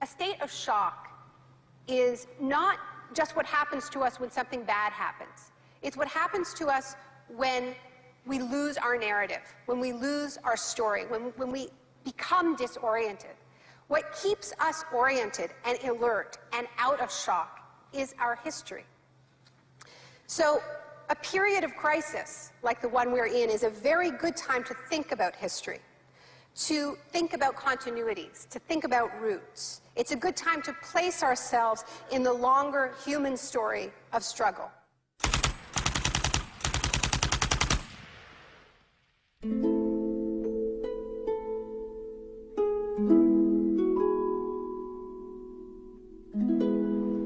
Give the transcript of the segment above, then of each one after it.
A state of shock is not just what happens to us when something bad happens. It's what happens to us when we lose our narrative, when we lose our story, when we become disoriented. What keeps us oriented and alert and out of shock is our history. So a period of crisis like the one we're in is a very good time to think about history, to think about continuities, to think about roots. It's a good time to place ourselves in the longer human story of struggle.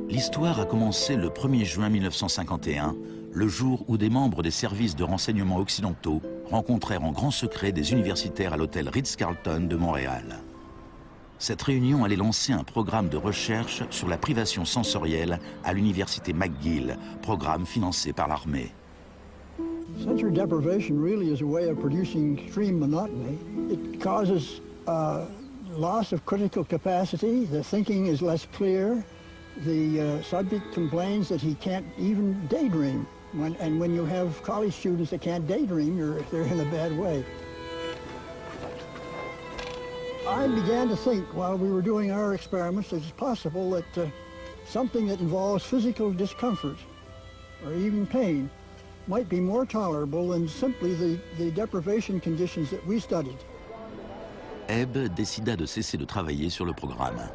L'histoire a commencé le 1er juin 1951, le jour où des membres des services de renseignement occidentaux rencontrèrent en grand secret des universitaires à l'hôtel Ritz-Carlton de Montréal. Cette réunion allait lancer un programme de recherche sur la privation sensorielle à l'université McGill, programme financé par l'armée. Sensory deprivation really is a way of producing extreme monotony. It causes loss of critical capacity. The thinking is less clear. The subject complains that he can't even daydream. And when you have college students that can't daydream, they're in a bad way. I began to think while we were doing our experiments that it's possible that something that involves physical discomfort or even pain might be more tolerable than simply the deprivation conditions that we studied. Ebb décida de cesser de travailler sur le programme.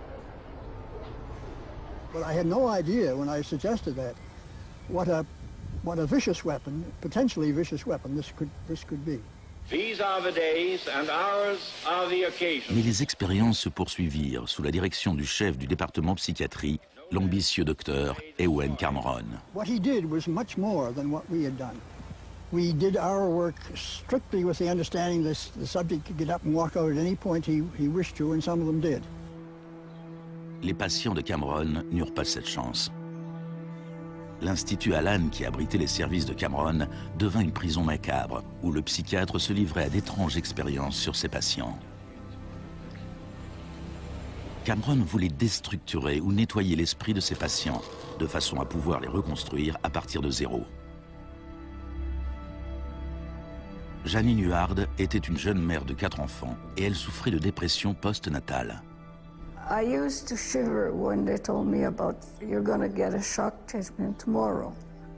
But I had no idea when I suggested that what a vicious weapon, potentially vicious weapon, this could be. These are the days and hours are the occasions. Mais les expériences se poursuivirent sous la direction du chef du département psychiatrie, l'ambitieux docteur Ewen Cameron. What he did was much more than what we had done. We did our work strictly with the understanding that the subject could get up and walk out at any point he wished to, and some of them did. Les patients de Cameron n'eurent pas cette chance. L'Institut Allen, qui abritait les services de Cameron, devint une prison macabre, où le psychiatre se livrait à d'étranges expériences sur ses patients. Cameron voulait déstructurer ou nettoyer l'esprit de ses patients, de façon à pouvoir les reconstruire à partir de zéro. Janine Huard était une jeune mère de 4 enfants, et elle souffrait de dépression post-natale. I used to shiver when they told me about, you're going to get a shock treatment tomorrow.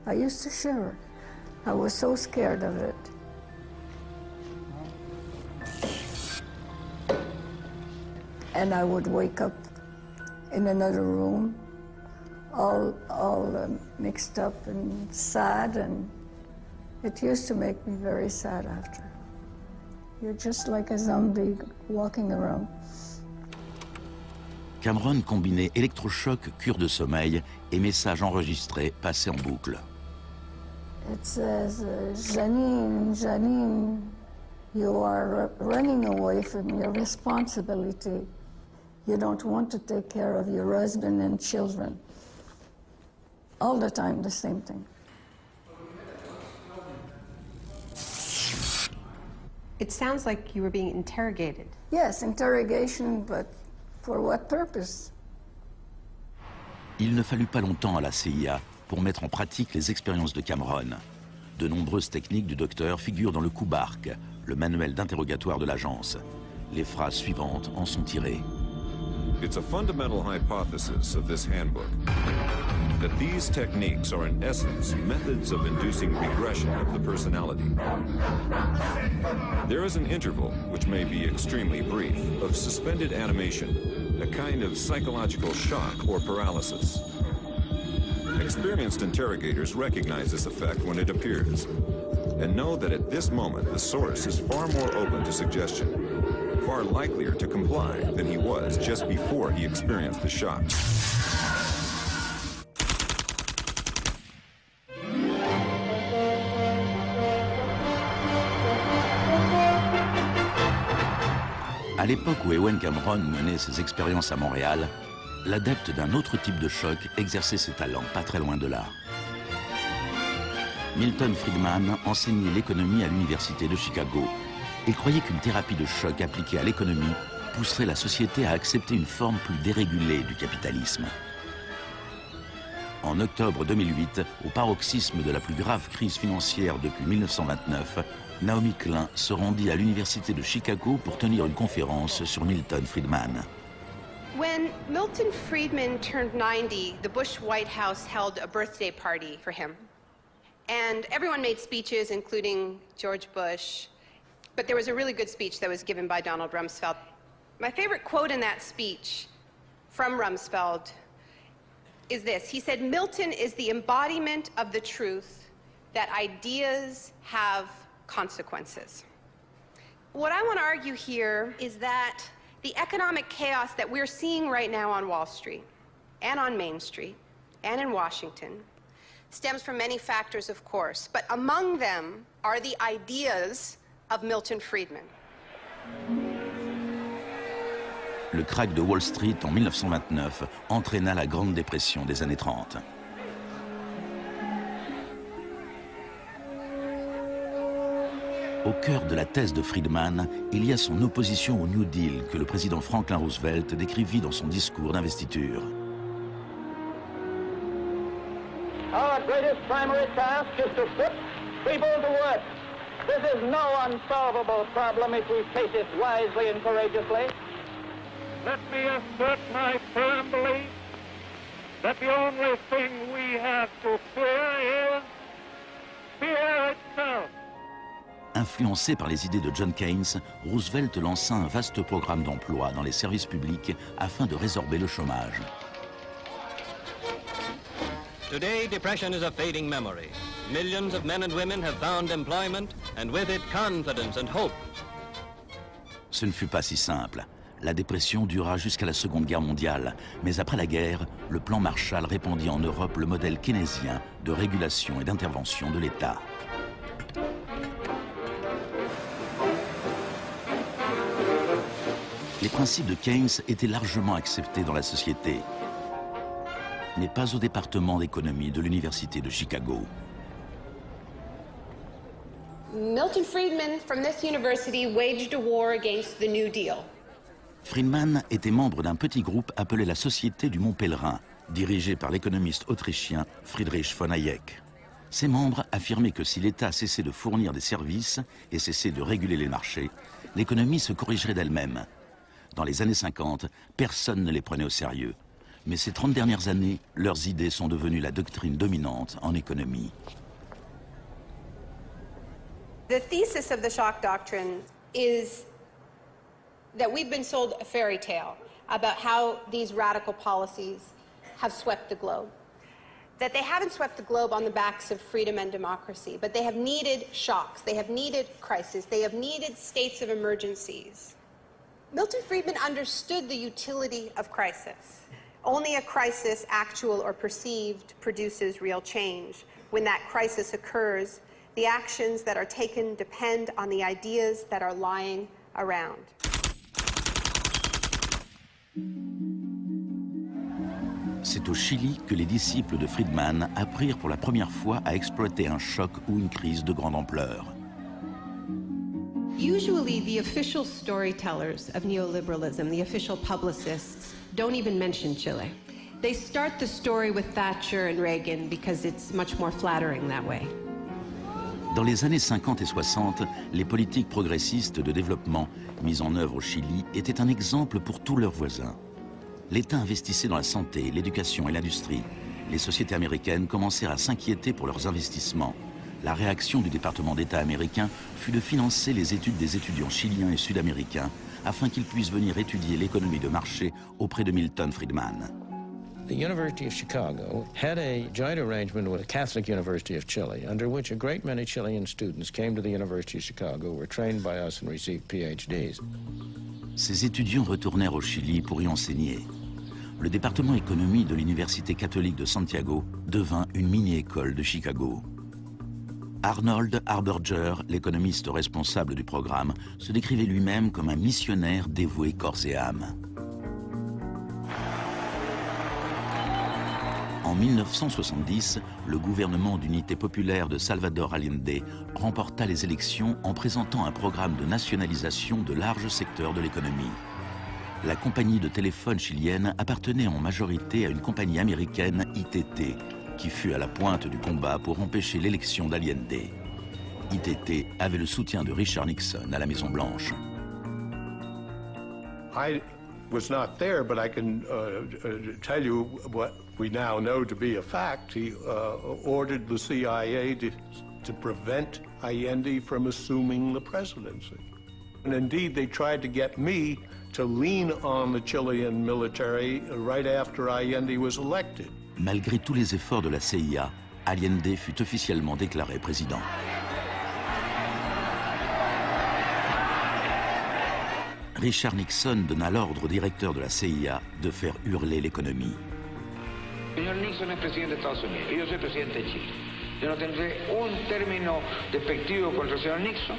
I used to shiver. I was so scared of it. And I would wake up in another room, all mixed up and sad, and it used to make me very sad after. You're just like a zombie walking around. Cameron combinait électrochoc, cure de sommeil et messages enregistrés passés en boucle. It says, Janine, Janine, you are running away from your responsibility. You don't want to take care of your husband and children. All the time, the same thing. It sounds like you were being interrogated. Yes, interrogation, but for what purpose? Il ne fallut pas longtemps à la CIA pour mettre en pratique les expériences de Cameron. De nombreuses techniques du docteur figurent dans le Kubark, le manuel d'interrogatoire de l'agence. Les phrases suivantes en sont tirées. It's a fundamental hypothesis of this handbook that these techniques are in essence methods of inducing regression of the personality. There is an interval, which may be extremely brief, of suspended animation, a kind of psychological shock or paralysis. Experienced interrogators recognize this effect when it appears, and know that at this moment the source is far more open to suggestion, far likelier to comply than he was just before he experienced the shock. À l'époque où Ewen Cameron menait ses expériences à Montréal, l'adepte d'un autre type de choc exerçait ses talents pas très loin de là. Milton Friedman enseignait l'économie à l'université de Chicago et croyait qu'une thérapie de choc appliquée à l'économie pousserait la société à accepter une forme plus dérégulée du capitalisme. En octobre 2008, au paroxysme de la plus grave crise financière depuis 1929, Naomi Klein se rendit à l'université de Chicago pour tenir une conférence sur Milton Friedman. When Milton Friedman turned 90, the Bush White House held a birthday party for him. And everyone made speeches, including George Bush. But there was a really good speech that was given by Donald Rumsfeld. My favorite quote in that speech from Rumsfeld is this. He said, "Milton is the embodiment of the truth that ideas have consequences." What I want to argue here is that the economic chaos that we're seeing right now on Wall Street and on Main Street and in Washington stems from many factors, of course, but among them are the ideas of Milton Friedman. Le krach de Wall Street en 1929 entraîna la Grande Dépression des années 30. Au cœur de la thèse de Friedman, il y a son opposition au New Deal que le président Franklin Roosevelt décrivit dans son discours d'investiture. Our greatest primary task is to put people to work. This is no unsolvable problem if we face it wisely and courageously. Let me assert my firm belief that the only thing we have to fear is fear itself. Influencé par les idées de John Keynes, Roosevelt lança un vaste programme d'emploi dans les services publics afin de résorber le chômage. Today, depression is a fading memory. Millions of men and women have found employment, and with it, confidence and hope. Ce ne fut pas si simple. La dépression dura jusqu'à la Seconde Guerre mondiale, mais après la guerre, le plan Marshall répandit en Europe le modèle keynésien de régulation et d'intervention de l'État. Les principes de Keynes étaient largement acceptés dans la société, mais pas au département d'économie de l'Université de Chicago. Milton Friedman from this university waged a war against the New Deal. Friedman était membre d'un petit groupe appelé la Société du Mont Pèlerin, dirigé par l'économiste autrichien Friedrich von Hayek. Ses membres affirmaient que si l'État cessait de fournir des services et cessait de réguler les marchés, l'économie se corrigerait d'elle-même. Dans les années 50, personne ne les prenait au sérieux. Mais ces 30 dernières années, leurs idées sont devenues la doctrine dominante en économie. The thesis of the shock doctrine is that we've been sold a fairy tale about how these radical policies have swept the globe. That they haven't swept the globe on the backs of freedom and democracy, but they have needed shocks, they have needed crises, they have needed states of emergencies. Milton Friedman understood the utility of crisis. Only a crisis, actual or perceived, produces real change. When that crisis occurs, the actions that are taken depend on the ideas that are lying around. C'est au Chili que les disciples de Friedman apprirent pour la première fois à exploiter un choc ou une crise de grande ampleur. Usually the official storytellers of neoliberalism, the official publicists, don't even mention Chile. They start the story with Thatcher and Reagan because it's much more flattering that way. Dans les années 50 et 60, les politiques progressistes de développement mises en œuvre au Chili étaient un exemple pour tous leurs voisins. L'État investissait dans la santé, l'éducation et l'industrie. Les sociétés américaines commencèrent à s'inquiéter pour leurs investissements. La réaction du département d'État américain fut de financer les études des étudiants chiliens et sud-américains afin qu'ils puissent venir étudier l'économie de marché auprès de Milton Friedman. The University of Chicago had a joint arrangement with the Catholic University of Chile, under which a great many Chilean students came to the University of Chicago, were trained by us and received PhDs. Ces étudiants retournèrent au Chili pour y enseigner. Le département économie de l'Université catholique de Santiago devint une mini-école de Chicago. Arnold Harberger, l'économiste responsable du programme, se décrivait lui-même comme un missionnaire dévoué corps et âme. En 1970, le gouvernement d'unité populaire de Salvador Allende remporta les élections en présentant un programme de nationalisation de larges secteurs de l'économie. La compagnie de téléphone chilienne appartenait en majorité à une compagnie américaine, ITT, qui fut à la pointe du combat pour empêcher l'élection d'Allende. ITT avait le soutien de Richard Nixon à la Maison-Blanche. I was not there, but I can tell you what we now know to be a fact. He ordered the CIA to prevent Allende from assuming the presidency. And indeed, they tried to get me to lean on the Chilean military right after Allende was elected. Malgré tous les efforts de la CIA, Allende fut officiellement déclaré président. Richard Nixon donna l'ordre au directeur de la CIA de faire hurler l'économie. Señor Nixon es presidente de Estados Unidos y yo soy presidente de Chile. Yo no tendré un término despectivo contra el señor Nixon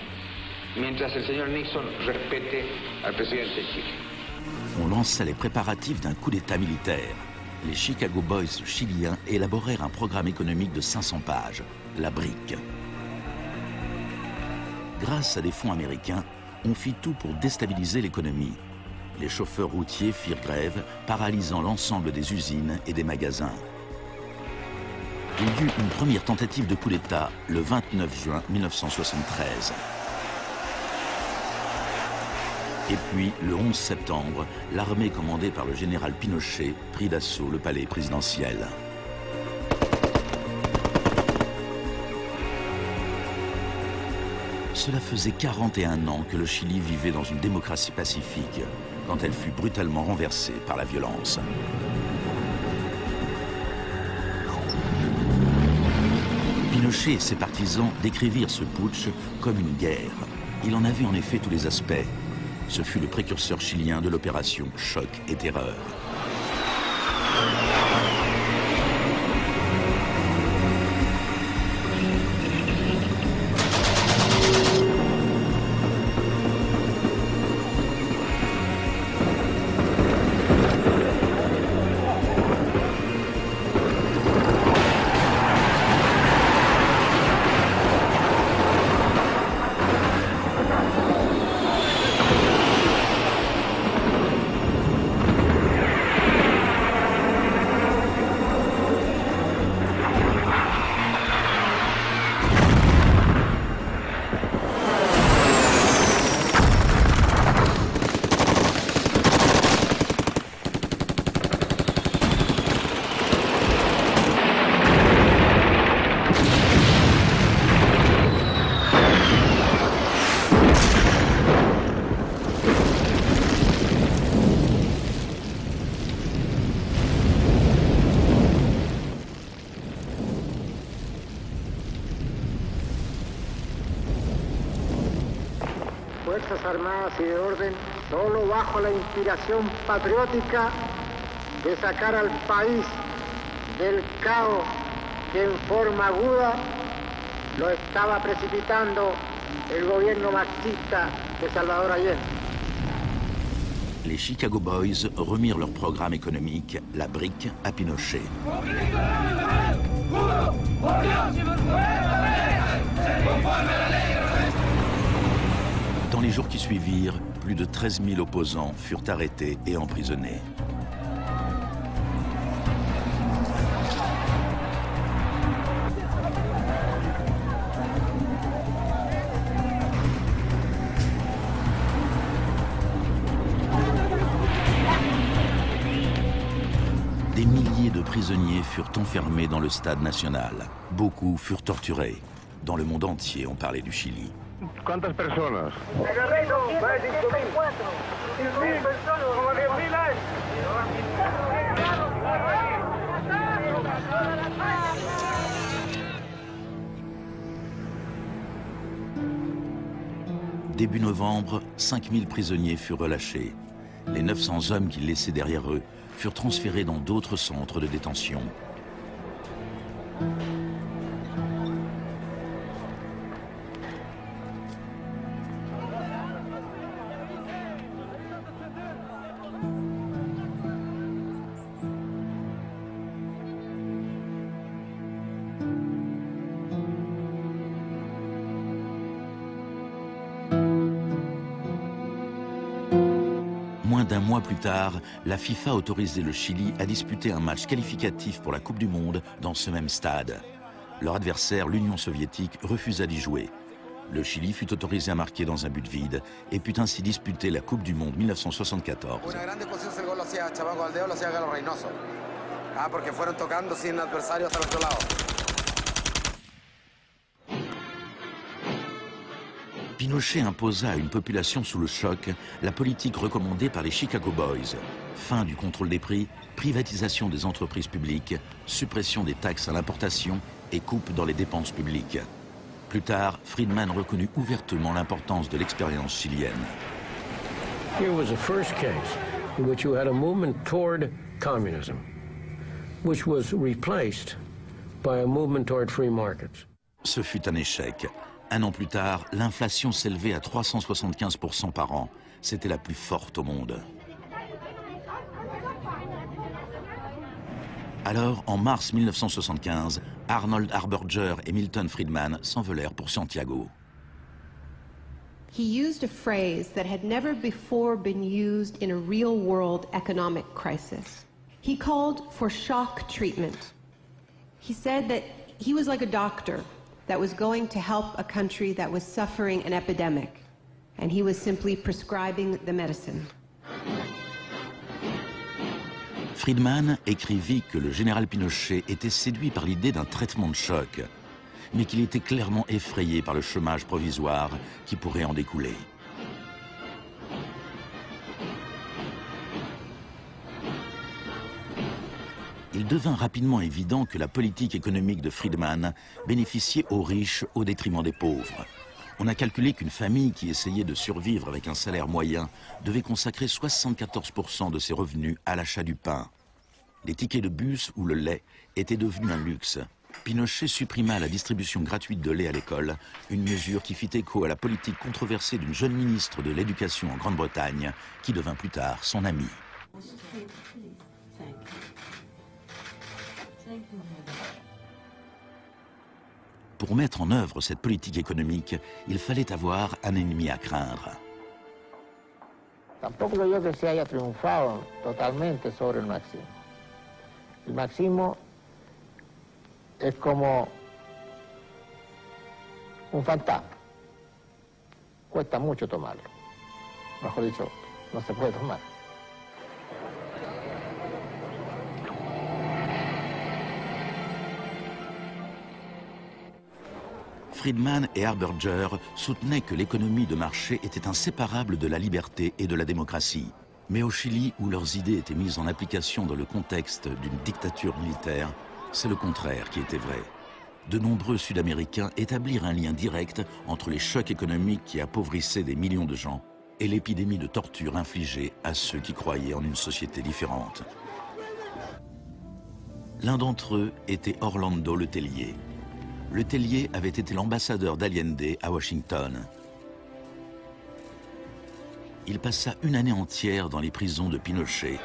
mientras el señor Nixon respete al presidente de Chile. On lança les préparatifs d'un coup d'État militaire. Les Chicago Boys chiliens élaborèrent un programme économique de 500 pages, la BRIC. Grâce à des fonds américains, on fit tout pour déstabiliser l'économie. Les chauffeurs routiers firent grève, paralysant l'ensemble des usines et des magasins. Il y eut une première tentative de coup d'État le 29 juin 1973. Et puis, le 11 septembre, l'armée commandée par le général Pinochet prit d'assaut le palais présidentiel. Cela faisait 41 ans que le Chili vivait dans une démocratie pacifique, quand elle fut brutalement renversée par la violence. Pinochet et ses partisans décrivirent ce putsch comme une guerre. Il en avait en effet tous les aspects. Ce fut le précurseur chilien de l'opération Choc et Terreur. Fuerzas Armadas y de Orden, solo bajo la inspiración patriótica de sacar al país del caos que en forma aguda lo estaba precipitando el gobierno marxista de Salvador Allende. Les Chicago Boys remirent leur programme économique, la BRIC, à Pinochet. Dans les jours qui suivirent, plus de 13 000 opposants furent arrêtés et emprisonnés. Des milliers de prisonniers furent enfermés dans le stade national. Beaucoup furent torturés. Dans le monde entier, on parlait du Chili. ¿Cuántas personas? Début novembre, 5000 prisonniers furent relâchés. Les 900 hommes qu'ils laissaient derrière eux furent transférés dans d'autres centres de détention. Moins d'un mois plus tard, la FIFA autorisait le Chili à disputer un match qualificatif pour la Coupe du Monde dans ce même stade. Leur adversaire, l'Union soviétique, refusa d'y jouer. Le Chili fut autorisé à marquer dans un but vide et put ainsi disputer la Coupe du Monde 1974. Pinochet imposa à une population sous le choc la politique recommandée par les Chicago Boys. Fin du contrôle des prix, privatisation des entreprises publiques, suppression des taxes à l'importation et coupe dans les dépenses publiques. Plus tard, Friedman reconnut ouvertement l'importance de l'expérience chilienne. Here was the first case in which you had a movement toward communism, which was replaced by a movement toward free markets. Ce fut un échec. Un an plus tard, l'inflation s'élevait à 375% par an. C'était la plus forte au monde. Alors, en mars 1975, Arnold Harberger et Milton Friedman s'envolèrent pour Santiago. He used a phrase that had never before been used in a real-world economic crisis. He called for shock treatment. He said that he was like a doctor that was going to help a country that was suffering an epidemic, and he was simply prescribing the medicine. Friedman écrivit que le général Pinochet était séduit par l'idée d'un traitement de choc, mais qu'il était clairement effrayé par le chômage provisoire qui pourrait en découler. Il devint rapidement évident que la politique économique de Friedman bénéficiait aux riches au détriment des pauvres. On a calculé qu'une famille qui essayait de survivre avec un salaire moyen devait consacrer 74% de ses revenus à l'achat du pain. Les tickets de bus ou le lait étaient devenus un luxe. Pinochet supprima la distribution gratuite de lait à l'école, une mesure qui fit écho à la politique controversée d'une jeune ministre de l'Éducation en Grande-Bretagne, qui devint plus tard son amie. Pour mettre en œuvre cette politique économique, il fallait avoir un ennemi à craindre. Tampoco yo que se haya triunfado totalmente sobre el marxismo. El marxismo es como un fantasma. Cuesta mucho tomarlo. Mejor dicho, no se puede tomar. Friedman et Harberger soutenaient que l'économie de marché était inséparable de la liberté et de la démocratie. Mais au Chili, où leurs idées étaient mises en application dans le contexte d'une dictature militaire, c'est le contraire qui était vrai. De nombreux Sud-Américains établirent un lien direct entre les chocs économiques qui appauvrissaient des millions de gens et l'épidémie de torture infligée à ceux qui croyaient en une société différente. L'un d'entre eux était Orlando Letelier. Letelier avait été l'ambassadeur d'Allende à Washington. Il passa une année entière dans les prisons de Pinochet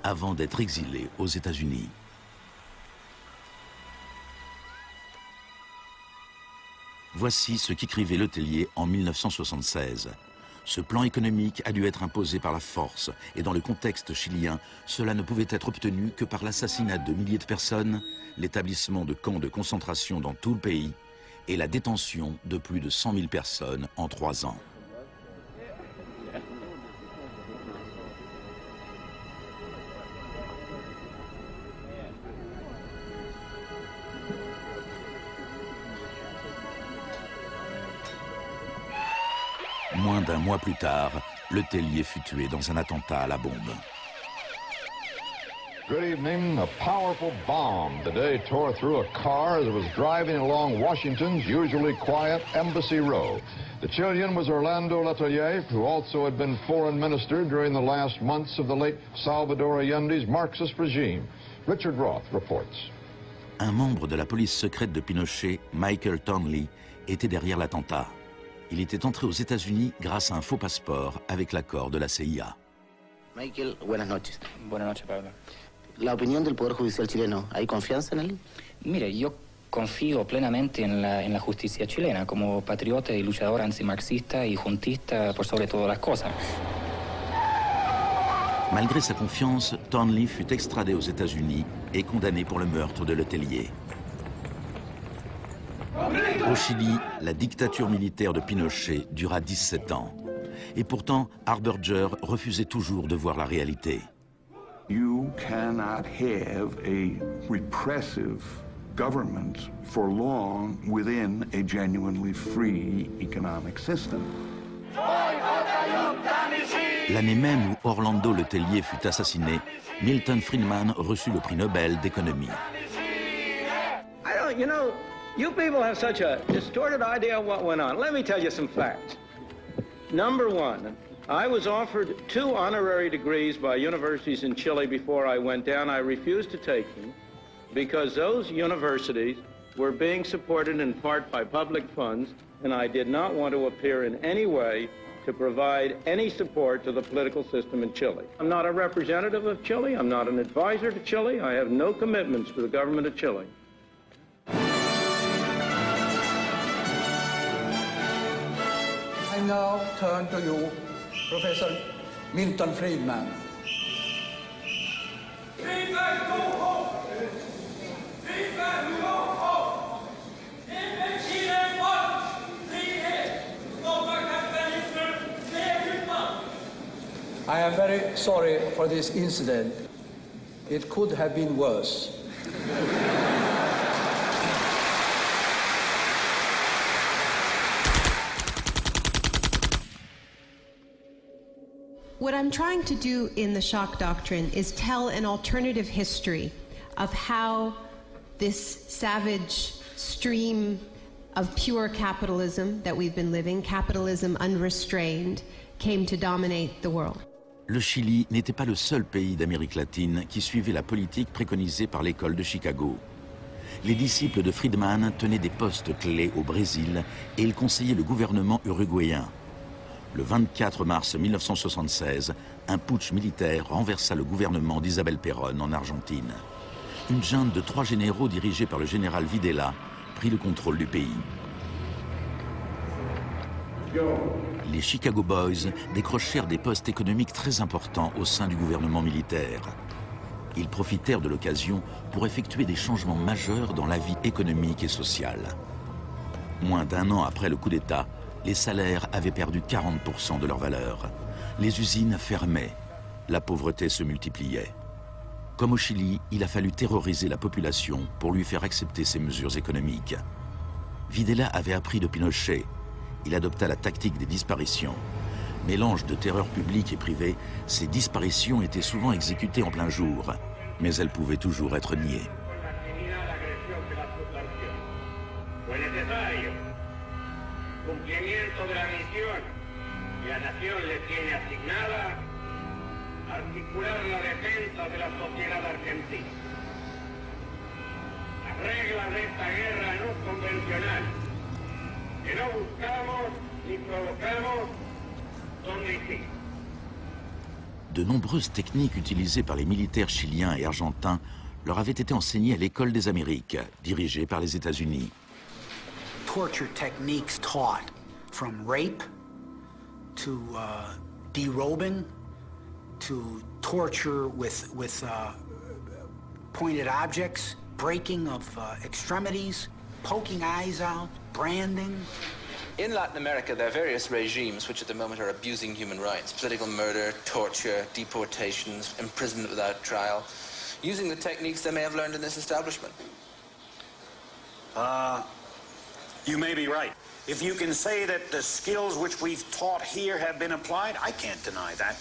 avant d'être exilé aux États-Unis. Voici ce qu'écrivait Letelier en 1976. Ce plan économique a dû être imposé par la force et dans le contexte chilien, cela ne pouvait être obtenu que par l'assassinat de milliers de personnes, l'établissement de camps de concentration dans tout le pays et la détention de plus de 100 000 personnes en 3 ans. Moins d'un mois plus tard, Letelier fut tué dans un attentat à la bombe. Good evening. A powerful bomb today tore through a car as it was driving along Washington's usually quiet Embassy Row. The Chilean was Orlando Letelier, who also had been foreign minister during the last months of the late Salvador Allende's Marxist regime. Richard Roth reports. Un membre de la police secrète de Pinochet, Michael Townley, était derrière l'attentat. Il était entré aux États-Unis grâce à un faux passeport avec l'accord de la CIA. Michael, buenas noches. Buenas noches, Pablo. La opinión del Poder Judicial chileno, ¿hay confianza en él? Mire, yo Confío plenamente en la justicia chilena como patriota y luchador antimarxista y juntista por sobre todas las cosas. Malgré sa confiance, Thornley fut extradé aux États-Unis et condamné pour le meurtre de Letellier. Au Chili, la dictature militaire de Pinochet dura 17 ans. Et pourtant, Harberger refusait toujours de voir la réalité. You cannot have a repressive government for long within a genuinely free economic system. L'année même où Orlando Letellier fut assassiné, Milton Friedman reçut le prix Nobel d'économie. You know, you people have such a distorted idea of what went on. Let me tell you some facts. Number one, I was offered 2 honorary degrees by universities in Chile before I went down. I refused to take them because those universities were being supported in part by public funds, and I did not want to appear in any way to provide any support to the political system in Chile. I'm not a representative of Chile. I'm not an advisor to Chile. I have no commitments to the government of Chile. I now turn to you, Professor Milton Friedman. I am very sorry for this incident. It could have been worse. What I'm trying to do in the shock doctrine is tell an alternative history of how this savage stream of pure capitalism that we've been living, capitalism unrestrained, came to dominate the world. Le Chili n'était pas le seul pays d'Amérique latine qui suivait la politique préconisée par l'école de Chicago. Les disciples de Friedman tenaient des postes clés au Brésil et ils conseillaient le gouvernement uruguayen. Le 24 mars 1976, un putsch militaire renversa le gouvernement d'Isabel Perón en Argentine. Une junte de 3 généraux dirigée par le général Videla prit le contrôle du pays. Les Chicago Boys décrochèrent des postes économiques très importants au sein du gouvernement militaire. Ils profitèrent de l'occasion pour effectuer des changements majeurs dans la vie économique et sociale. Moins d'1 an après le coup d'État, les salaires avaient perdu 40% de leur valeur. Les usines fermaient. La pauvreté se multipliait. Comme au Chili, il a fallu terroriser la population pour lui faire accepter ces mesures économiques. Videla avait appris de Pinochet. Il adopta la tactique des disparitions. Mélange de terreur publique et privée, ces disparitions étaient souvent exécutées en plein jour, mais elles pouvaient toujours être niées. Cumplimiento de la misión que la nación le tiene asignada, articular la defensa de la sociedad argentina. Las reglas de esta guerra no convencional, que no buscamos ni provocamos, son distintas. De nombreuses techniques utilisées par les militaires chiliens et argentins leur avaient été enseignées à l'École des Amériques, dirigée par les États-Unis. Torture techniques taught, from rape to derobing to torture with pointed objects, breaking of extremities, poking eyes out, branding. In Latin America, there are various regimes which at the moment are abusing human rights. Political murder, torture, deportations, imprisonment without trial, using the techniques they may have learned in this establishment. You may be right. If you can say that the skills which we've taught here have been applied, I can't deny that.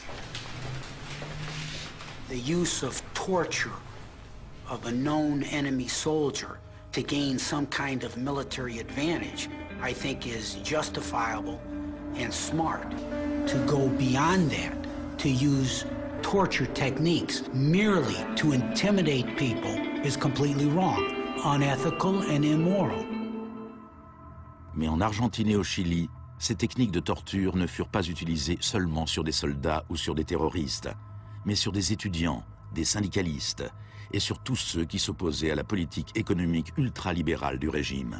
The use of torture of a known enemy soldier to gain some kind of military advantage, I think is justifiable and smart. To go beyond that, to use torture techniques merely to intimidate people is completely wrong, unethical and immoral. Mais en Argentine et au Chili, ces techniques de torture ne furent pas utilisées seulement sur des soldats ou sur des terroristes, mais sur des étudiants, des syndicalistes et sur tous ceux qui s'opposaient à la politique économique ultralibérale du régime.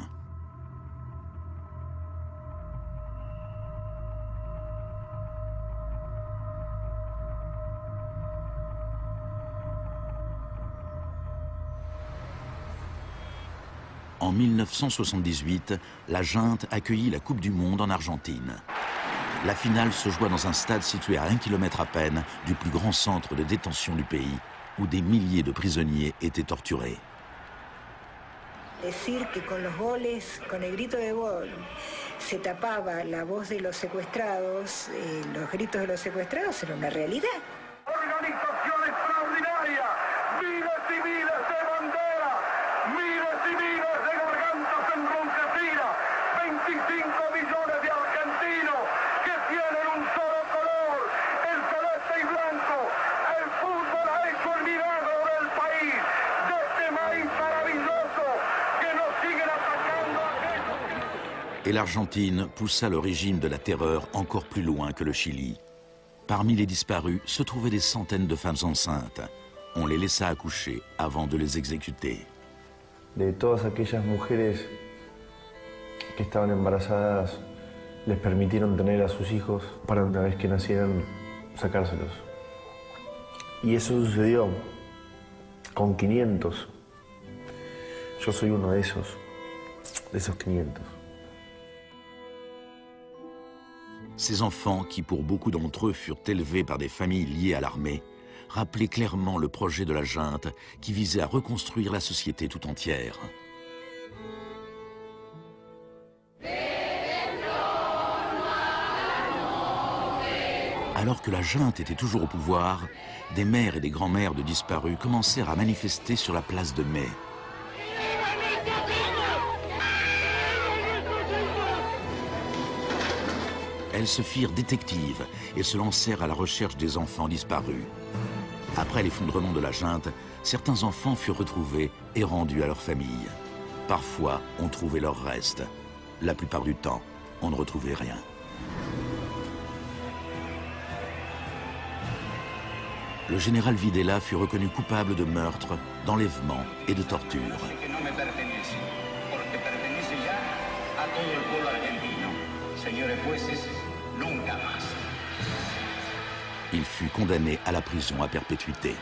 En 1978, la junte accueillit la Coupe du Monde en Argentine. La finale se joua dans un stade situé à 1 kilomètre à peine du plus grand centre de détention du pays, où des milliers de prisonniers étaient torturés. Decir que con los goles, con el grito de gol, se tapaba la voz de los secuestrados, los gritos de los secuestrados era una realidad. Organización extraordinaria, miles y miles de banderas, miles y miles de gargantas enronquecidas, 25 millones de argentinos que tienen un solo color, el celeste y blanco. El fútbol ha hecho el milagro del país, de este maíz maravilloso que nos siguen atacando a aquellos. Et l'Argentine poussa le régime de la terreur encore plus loin que le Chili. Parmi les disparus se trouvaient des centaines de femmes enceintes. On les laissa accoucher avant de les exécuter. De todas aquellas mujeres que estaban embarazadas, les permitieron tener a sus hijos para una vez que nacieran sacárselos. Y eso sucedió con 500. Yo soy uno de esos 500. Ces enfants, qui pour beaucoup d'entre eux furent élevés par des familles liées à l'armée, rappelaient clairement le projet de la junte qui visait à reconstruire la société tout entière. Alors que la junte était toujours au pouvoir, des mères et des grands-mères de disparus commencèrent à manifester sur la place de Mai. Elles se firent détectives et se lancèrent à la recherche des enfants disparus. Après l'effondrement de la junte, certains enfants furent retrouvés et rendus à leur famille. Parfois, on trouvait leurs restes. La plupart du temps, on ne retrouvait rien. Le général Videla fut reconnu coupable de meurtre, d'enlèvement et de torture. Il fut condamné à la prison à perpétuité.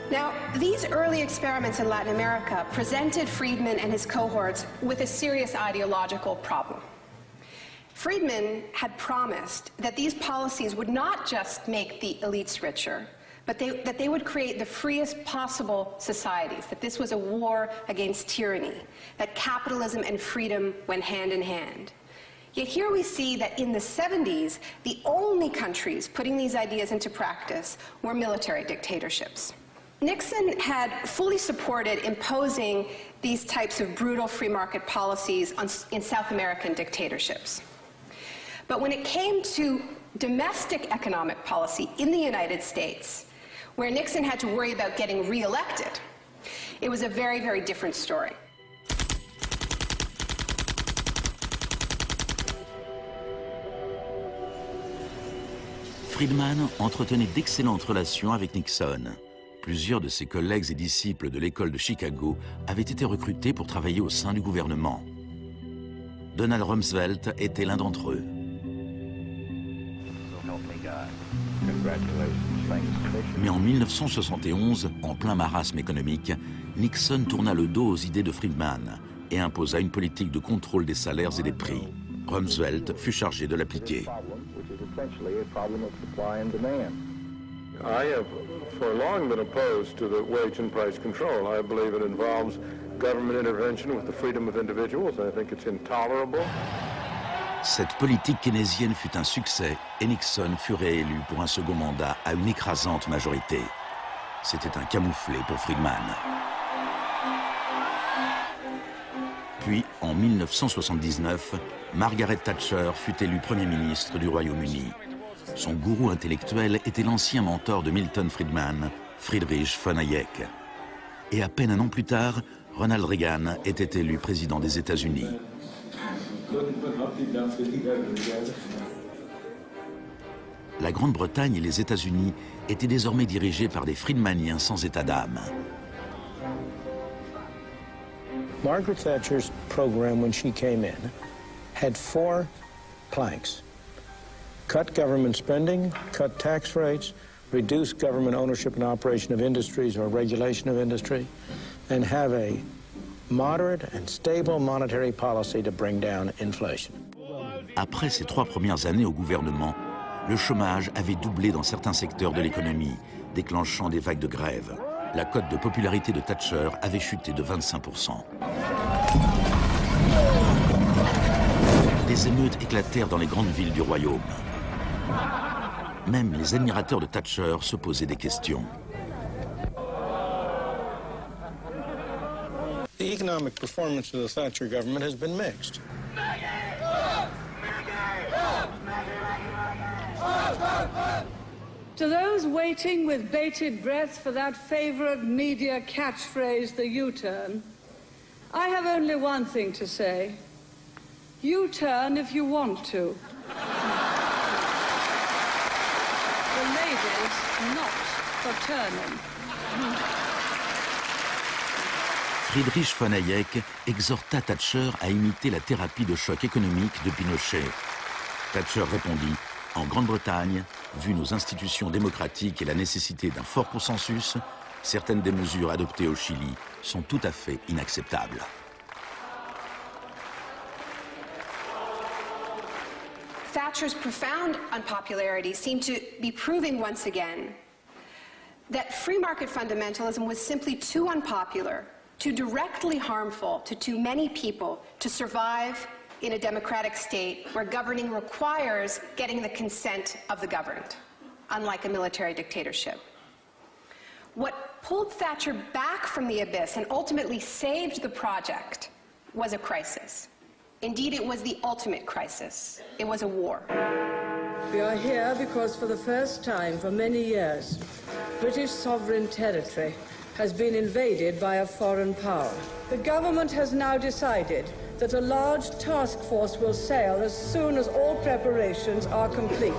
Now, these early experiments in Latin America presented Friedman and his cohorts with a serious ideological problem. Friedman had promised that these policies would not just make the elites richer, but that they would create the freest possible societies, that this was a war against tyranny, that capitalism and freedom went hand in hand. Yet here we see that in the 70s, the only countries putting these ideas into practice were military dictatorships. Nixon had fully supported imposing these types of brutal free market policies in South American dictatorships. But when it came to domestic economic policy in the United States, where Nixon had to worry about getting reelected, it was a very, very different story. Friedman entretenait d'excellentes relations avec Nixon. Plusieurs de ses collègues et disciples de l'école de Chicago avaient été recrutés pour travailler au sein du gouvernement. Donald Rumsfeld était l'un d'entre eux. Mais en 1971, en plein marasme économique, Nixon tourna le dos aux idées de Friedman et imposa une politique de contrôle des salaires et des prix. Rumsfeld fut chargé de l'appliquer. I have for long been opposed to the wage and price control. I believe it involves government intervention with the freedom of individuals. I think it's intolerable. Cette politique keynésienne fut un succès et Nixon fut réélu pour un second mandat à une écrasante majorité. C'était un camouflet pour Friedman. Puis, en 1979, Margaret Thatcher fut élue Premier ministre du Royaume-Uni. Son gourou intellectuel était l'ancien mentor de Milton Friedman, Friedrich von Hayek. Et à peine un an plus tard, Ronald Reagan était élu président des États-Unis. La Grande-Bretagne et les États-Unis étaient désormais dirigés par des Friedmaniens sans état d'âme. Margaret Thatcher's program when she came in had 4 planks. Cut government spending, cut tax rates, reduce government ownership and operation of industries or regulation of industry, and have a moderate and stable monetary policy to bring down inflation. Après ses 3 premières années au gouvernement, le chômage avait doublé dans certains secteurs de l'économie, déclenchant des vagues de grève. La cote de popularité de Thatcher avait chuté de 25%. Des émeutes éclatèrent dans les grandes villes du royaume. Même les admirateurs de Thatcher se posaient des questions. The economic performance of the Thatcher government has been mixed. To those waiting with bated breath for that favorite media catchphrase, the U-turn, I have only one thing to say. U-turn if you want to. The ladies not for turning. Friedrich von Hayek exhorta Thatcher à imiter la thérapie de choc économique de Pinochet. Thatcher répondit: en Grande-Bretagne, vu nos institutions démocratiques et la nécessité d'un fort consensus, certaines des mesures adoptées au Chili sont tout à fait inacceptables. Thatcher's profound unpopularity seemed to be proving once again that free market fundamentalism was simply too unpopular, too directly harmful to too many people to survive in a democratic state where governing requires getting the consent of the governed, unlike a military dictatorship. What pulled Thatcher back from the abyss and ultimately saved the project was a crisis. Indeed, it was the ultimate crisis. It was a war. We are here because for the first time for many years, British sovereign territory has been invaded by a foreign power. The government has now decided that a large task force will sail as soon as all preparations are complete.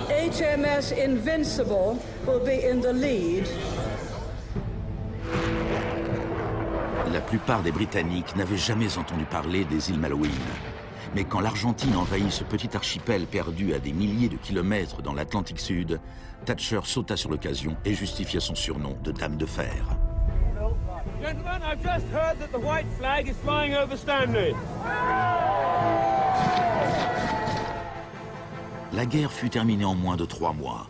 HMS Invincible will be in the lead. La plupart des Britanniques n'avaient jamais entendu parler des îles Malouines. Mais quand l'Argentine envahit ce petit archipel perdu à des milliers de kilomètres dans l'Atlantique Sud, Thatcher sauta sur l'occasion et justifia son surnom de Dame de Fer. Gentlemen, I've just heard that the white flag is flying over Stanley. La guerre fut terminée en moins de 3 mois.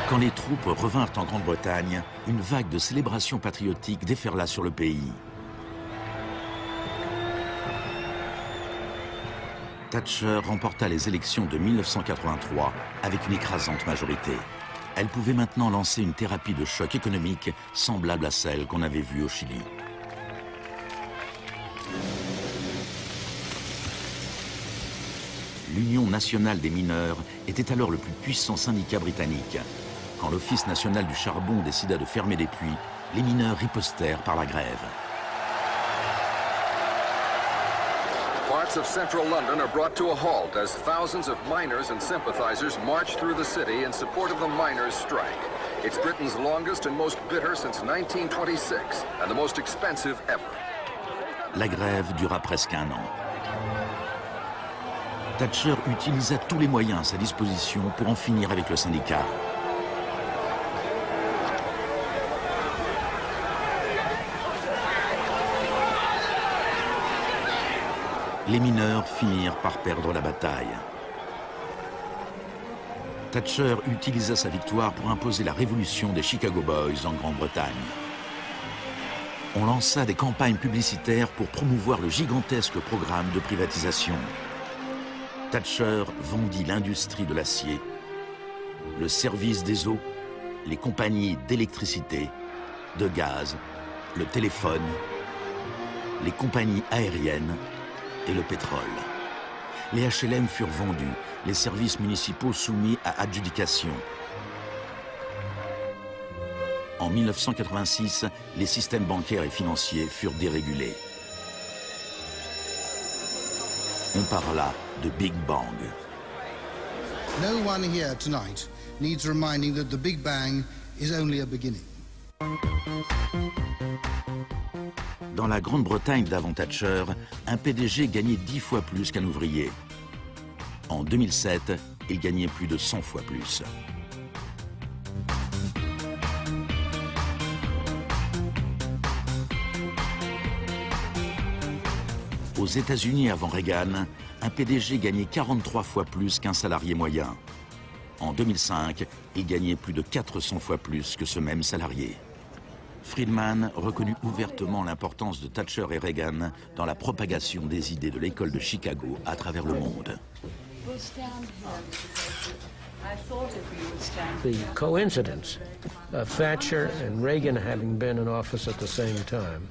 Quand les troupes revinrent en Grande-Bretagne, une vague de célébrations patriotiques déferla sur le pays. Thatcher remporta les élections de 1983 avec une écrasante majorité. Elle pouvait maintenant lancer une thérapie de choc économique semblable à celle qu'on avait vue au Chili. L'Union nationale des mineurs était alors le plus puissant syndicat britannique. Quand l'Office national du charbon décida de fermer des puits, les mineurs ripostèrent par la grève. Parts of central London are brought to a halt as thousands of miners and sympathizers march through the city in support of the miners' strike. It's Britain's longest and most bitter since 1926, and the most expensive ever. La grève dura presque 1 an. Thatcher utilisa tous les moyens à sa disposition pour en finir avec le syndicat. Les mineurs finirent par perdre la bataille. Thatcher utilisa sa victoire pour imposer la révolution des Chicago Boys en Grande-Bretagne. On lança des campagnes publicitaires pour promouvoir le gigantesque programme de privatisation. Thatcher vendit l'industrie de l'acier, le service des eaux, les compagnies d'électricité, de gaz, le téléphone, les compagnies aériennes et le pétrole. Les HLM furent vendus, les services municipaux soumis à adjudication. En 1986, les systèmes bancaires et financiers furent dérégulés. On parla de Big Bang. No one here tonight needs reminding that the Big Bang is only a beginning. Dans la Grande-Bretagne d'avant Thatcher, un PDG gagnait 10 fois plus qu'un ouvrier. En 2007, il gagnait plus de 100 fois plus. Aux États-Unis avant Reagan, un PDG gagnait 43 fois plus qu'un salarié moyen. En 2005, il gagnait plus de 400 fois plus que ce même salarié. Friedman reconnut ouvertement l'importance de Thatcher et Reagan dans la propagation des idées de l'école de Chicago à travers le monde. The coincidence of Thatcher and Reagan having been in office at the same time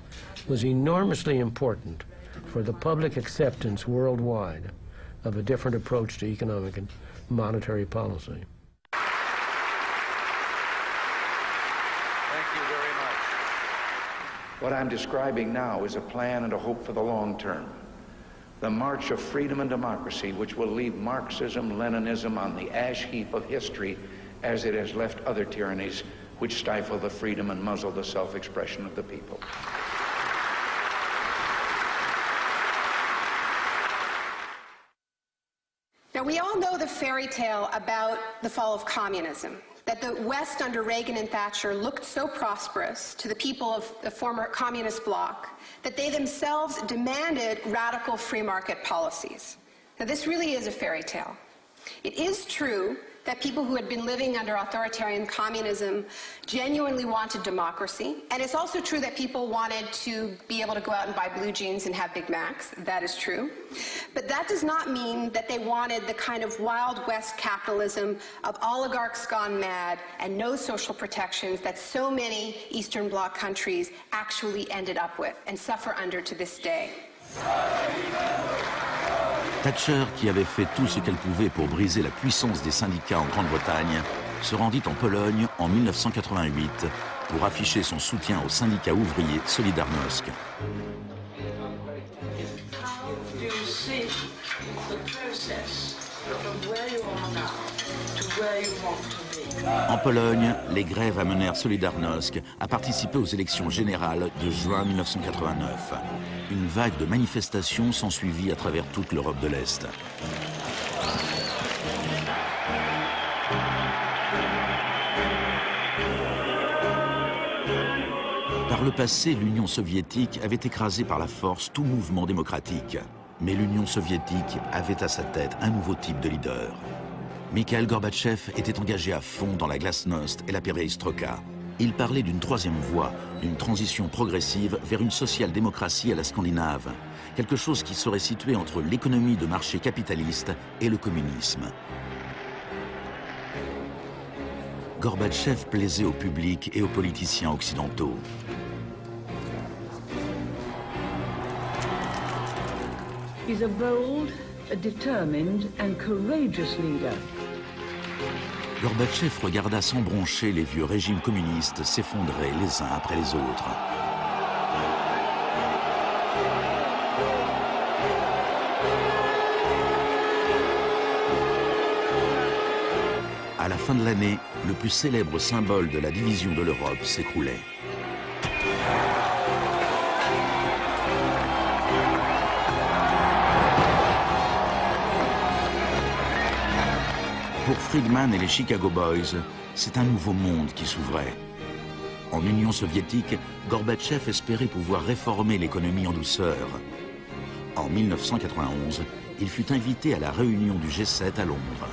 was enormously important for the public acceptance worldwide of a different approach to economic and monetary policy. What I'm describing now is a plan and a hope for the long term. The march of freedom and democracy, which will leave Marxism, Leninism on the ash heap of history as it has left other tyrannies which stifle the freedom and muzzle the self-expression of the people. Now, we all know the fairy tale about the fall of communism, that the West under Reagan and Thatcher looked so prosperous to the people of the former communist bloc that they themselves demanded radical free market policies. Now, this really is a fairy tale. It is true that people who had been living under authoritarian communism genuinely wanted democracy. And it's also true that people wanted to be able to go out and buy blue jeans and have Big Macs. That is true. But that does not mean that they wanted the kind of Wild West capitalism of oligarchs gone mad and no social protections that so many Eastern Bloc countries actually ended up with and suffer under to this day. Thatcher, qui avait fait tout ce qu'elle pouvait pour briser la puissance des syndicats en Grande-Bretagne, se rendit en Pologne en 1988 pour afficher son soutien au syndicat ouvrier Solidarność. En Pologne, les grèves amenèrent Solidarność à participer aux élections générales de juin 1989. Une vague de manifestations s'ensuivit à travers toute l'Europe de l'Est. Par le passé, l'Union soviétique avait écrasé par la force tout mouvement démocratique. Mais l'Union soviétique avait à sa tête un nouveau type de leader. Mikhail Gorbatchev était engagé à fond dans la glasnost et la perestroïka. Il parlait d'une troisième voie, d'une transition progressive vers une social-démocratie à la scandinave, quelque chose qui serait situé entre l'économie de marché capitaliste et le communisme. Gorbatchev plaisait au public et aux politiciens occidentaux. He's a bold, a determined and courageous leader. Gorbatchev regarda sans broncher les vieux régimes communistes s'effondrer les uns après les autres. À la fin de l'année, le plus célèbre symbole de la division de l'Europe s'écroulait. Pour Friedman et les Chicago Boys, c'est un nouveau monde qui s'ouvrait. En Union soviétique, Gorbatchev espérait pouvoir réformer l'économie en douceur. En 1991, il fut invité à la réunion du G7 à Londres.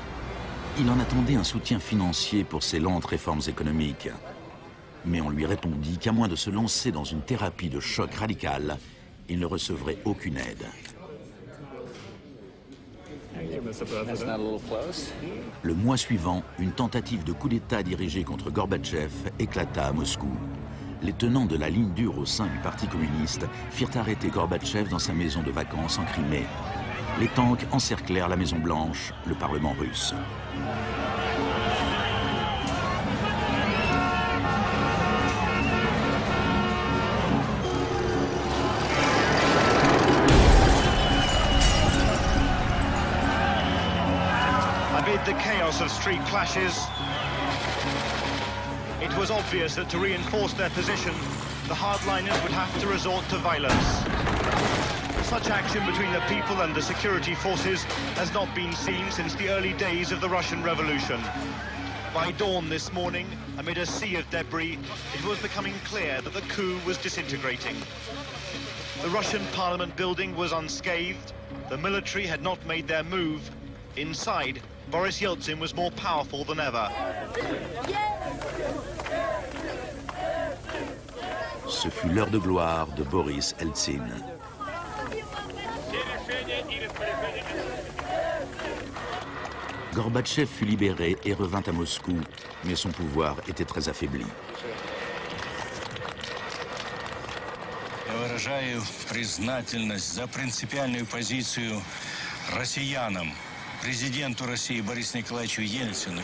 Il en attendait un soutien financier pour ses lentes réformes économiques. Mais on lui répondit qu'à moins de se lancer dans une thérapie de choc radical, il ne recevrait aucune aide. Le mois suivant, une tentative de coup d'État dirigée contre Gorbatchev éclata à Moscou. Les tenants de la ligne dure au sein du Parti communiste firent arrêter Gorbatchev dans sa maison de vacances en Crimée. Les tanks encerclèrent la Maison-Blanche, le Parlement russe. the chaos of street clashes, it was obvious that to reinforce their position, the hardliners would have to resort to violence. Such action between the people and the security forces has not been seen since the early days of the Russian Revolution. By dawn this morning, amid a sea of debris, it was becoming clear that the coup was disintegrating. The Russian parliament building was unscathed, the military had not made their move. Inside, Boris Yeltsin was more powerful than ever. Ce fut l'heure de gloire de Boris Eltsine. Gorbatchev fut libéré et revint à Moscou, mais son pouvoir était très affaibli. Я выражаю признательность за принципиальную позицию россиянам, президенту России Борису Николаевичу Ельцину.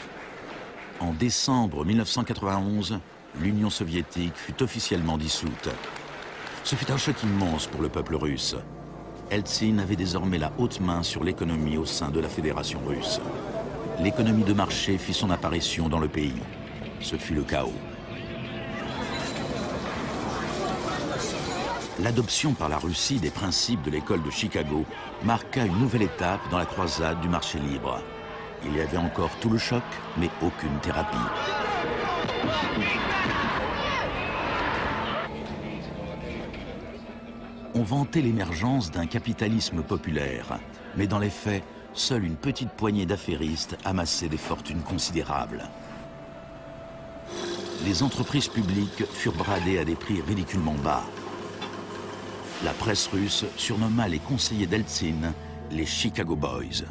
En décembre 1991, l'Union soviétique fut officiellement dissoute. Ce fut un choc immense pour le peuple russe. Eltsine avait désormais la haute main sur l'économie au sein de la Fédération russe. L'économie de marché fit son apparition dans le pays. Ce fut le chaos. L'adoption par la Russie des principes de l'école de Chicago marqua une nouvelle étape dans la croisade du marché libre. Il y avait encore tout le choc, mais aucune thérapie. On vantait l'émergence d'un capitalisme populaire, mais dans les faits, seule une petite poignée d'affairistes amassait des fortunes considérables. Les entreprises publiques furent bradées à des prix ridiculement bas. La presse russe surnomma les conseillers d'Eltsine les Chicago Boys.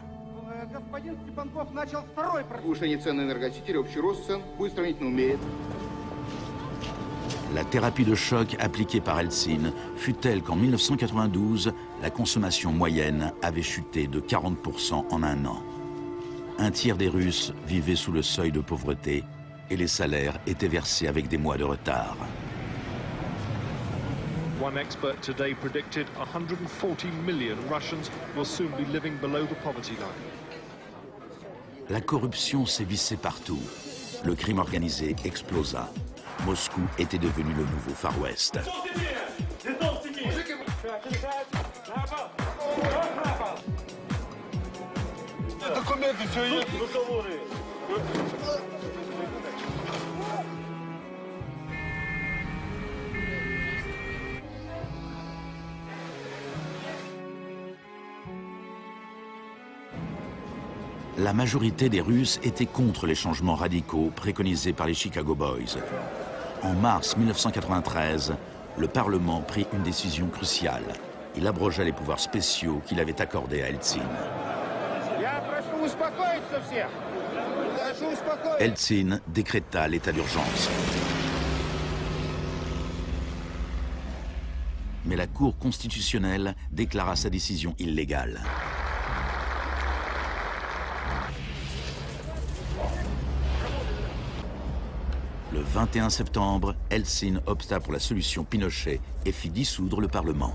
La thérapie de choc appliquée par Eltsine fut telle qu'en 1992, la consommation moyenne avait chuté de 40% en un an. Un tiers des Russes vivaient sous le seuil de pauvreté et les salaires étaient versés avec des mois de retard. One expert today predicted 140 million Russians will soon be living below the poverty line. La corruption sévissait partout. Le crime organisé explosa. Moscou était devenu le nouveau Far West. La majorité des Russes était contre les changements radicaux préconisés par les Chicago Boys. En mars 1993, le Parlement prit une décision cruciale. Il abrogea les pouvoirs spéciaux qu'il avait accordés à Eltsine. Eltsine décréta l'état d'urgence. Mais la Cour constitutionnelle déclara sa décision illégale. Le 21 septembre, Eltsine opta pour la solution Pinochet et fit dissoudre le Parlement.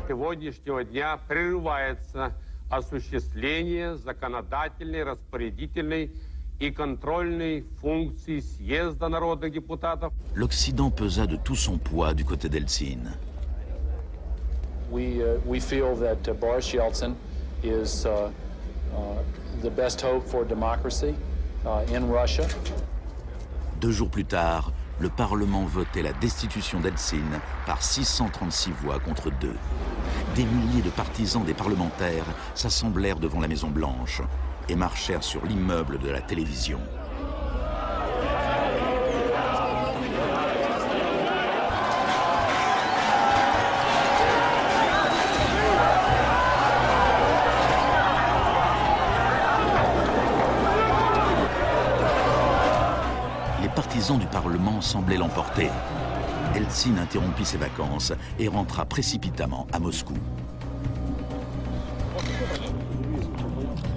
Сегодняшнего дня прерывается осуществление законодательной, распорядительной и контрольной функций съезда народных депутатов. L'Occident pesa de tout son poids du côté d'Eltsine. We feel that Boris Yeltsin is the best hope for democracy in Russia. 2 jours plus tard, le Parlement votait la destitution d'Eltsine par 636 voix contre 2. Des milliers de partisans des parlementaires s'assemblèrent devant la Maison-Blanche et marchèrent sur l'immeuble de la télévision. Les partisans du Parlement semblaient l'emporter. Eltsine interrompit ses vacances et rentra précipitamment à Moscou.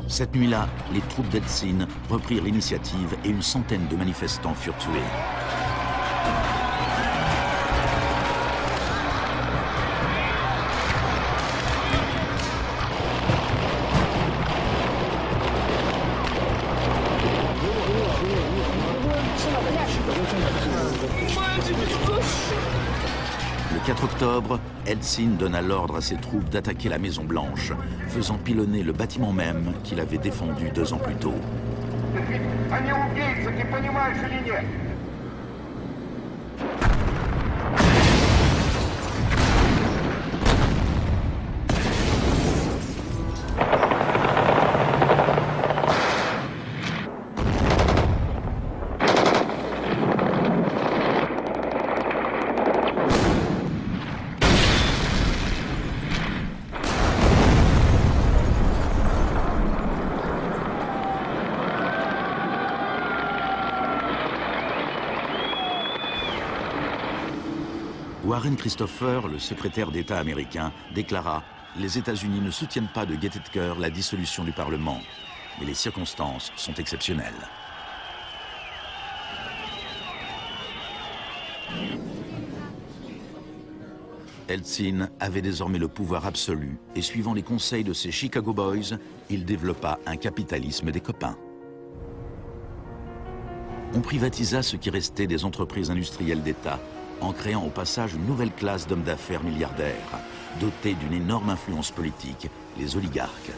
Cette nuit-là, les troupes d'Eltsine reprirent l'initiative et une centaine de manifestants furent tués. Le 4 octobre, Eltsine donna l'ordre à ses troupes d'attaquer la Maison Blanche, faisant pilonner le bâtiment même qu'il avait défendu 2 ans plus tôt. Warren Christopher, le secrétaire d'État américain, déclara « Les États-Unis ne soutiennent pas de gaieté de cœur la dissolution du Parlement, mais les circonstances sont exceptionnelles. » Eltsine avait désormais le pouvoir absolu et suivant les conseils de ses Chicago Boys, il développa un capitalisme des copains. On privatisa ce qui restait des entreprises industrielles d'État, en créant au passage une nouvelle classe d'hommes d'affaires milliardaires, dotés d'une énorme influence politique, les oligarques.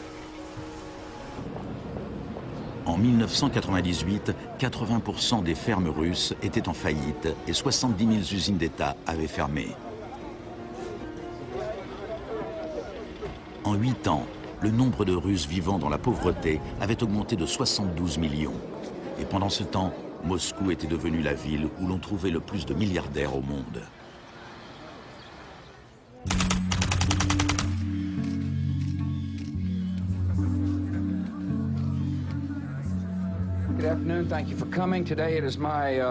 En 1998, 80% des fermes russes étaient en faillite et 70 000 usines d'État avaient fermé. En 8 ans, le nombre de Russes vivant dans la pauvreté avait augmenté de 72 millions. Et pendant ce temps, Moscou était devenue la ville où l'on trouvait le plus de milliardaires au monde. Good afternoon. Thank you for coming. Today it is my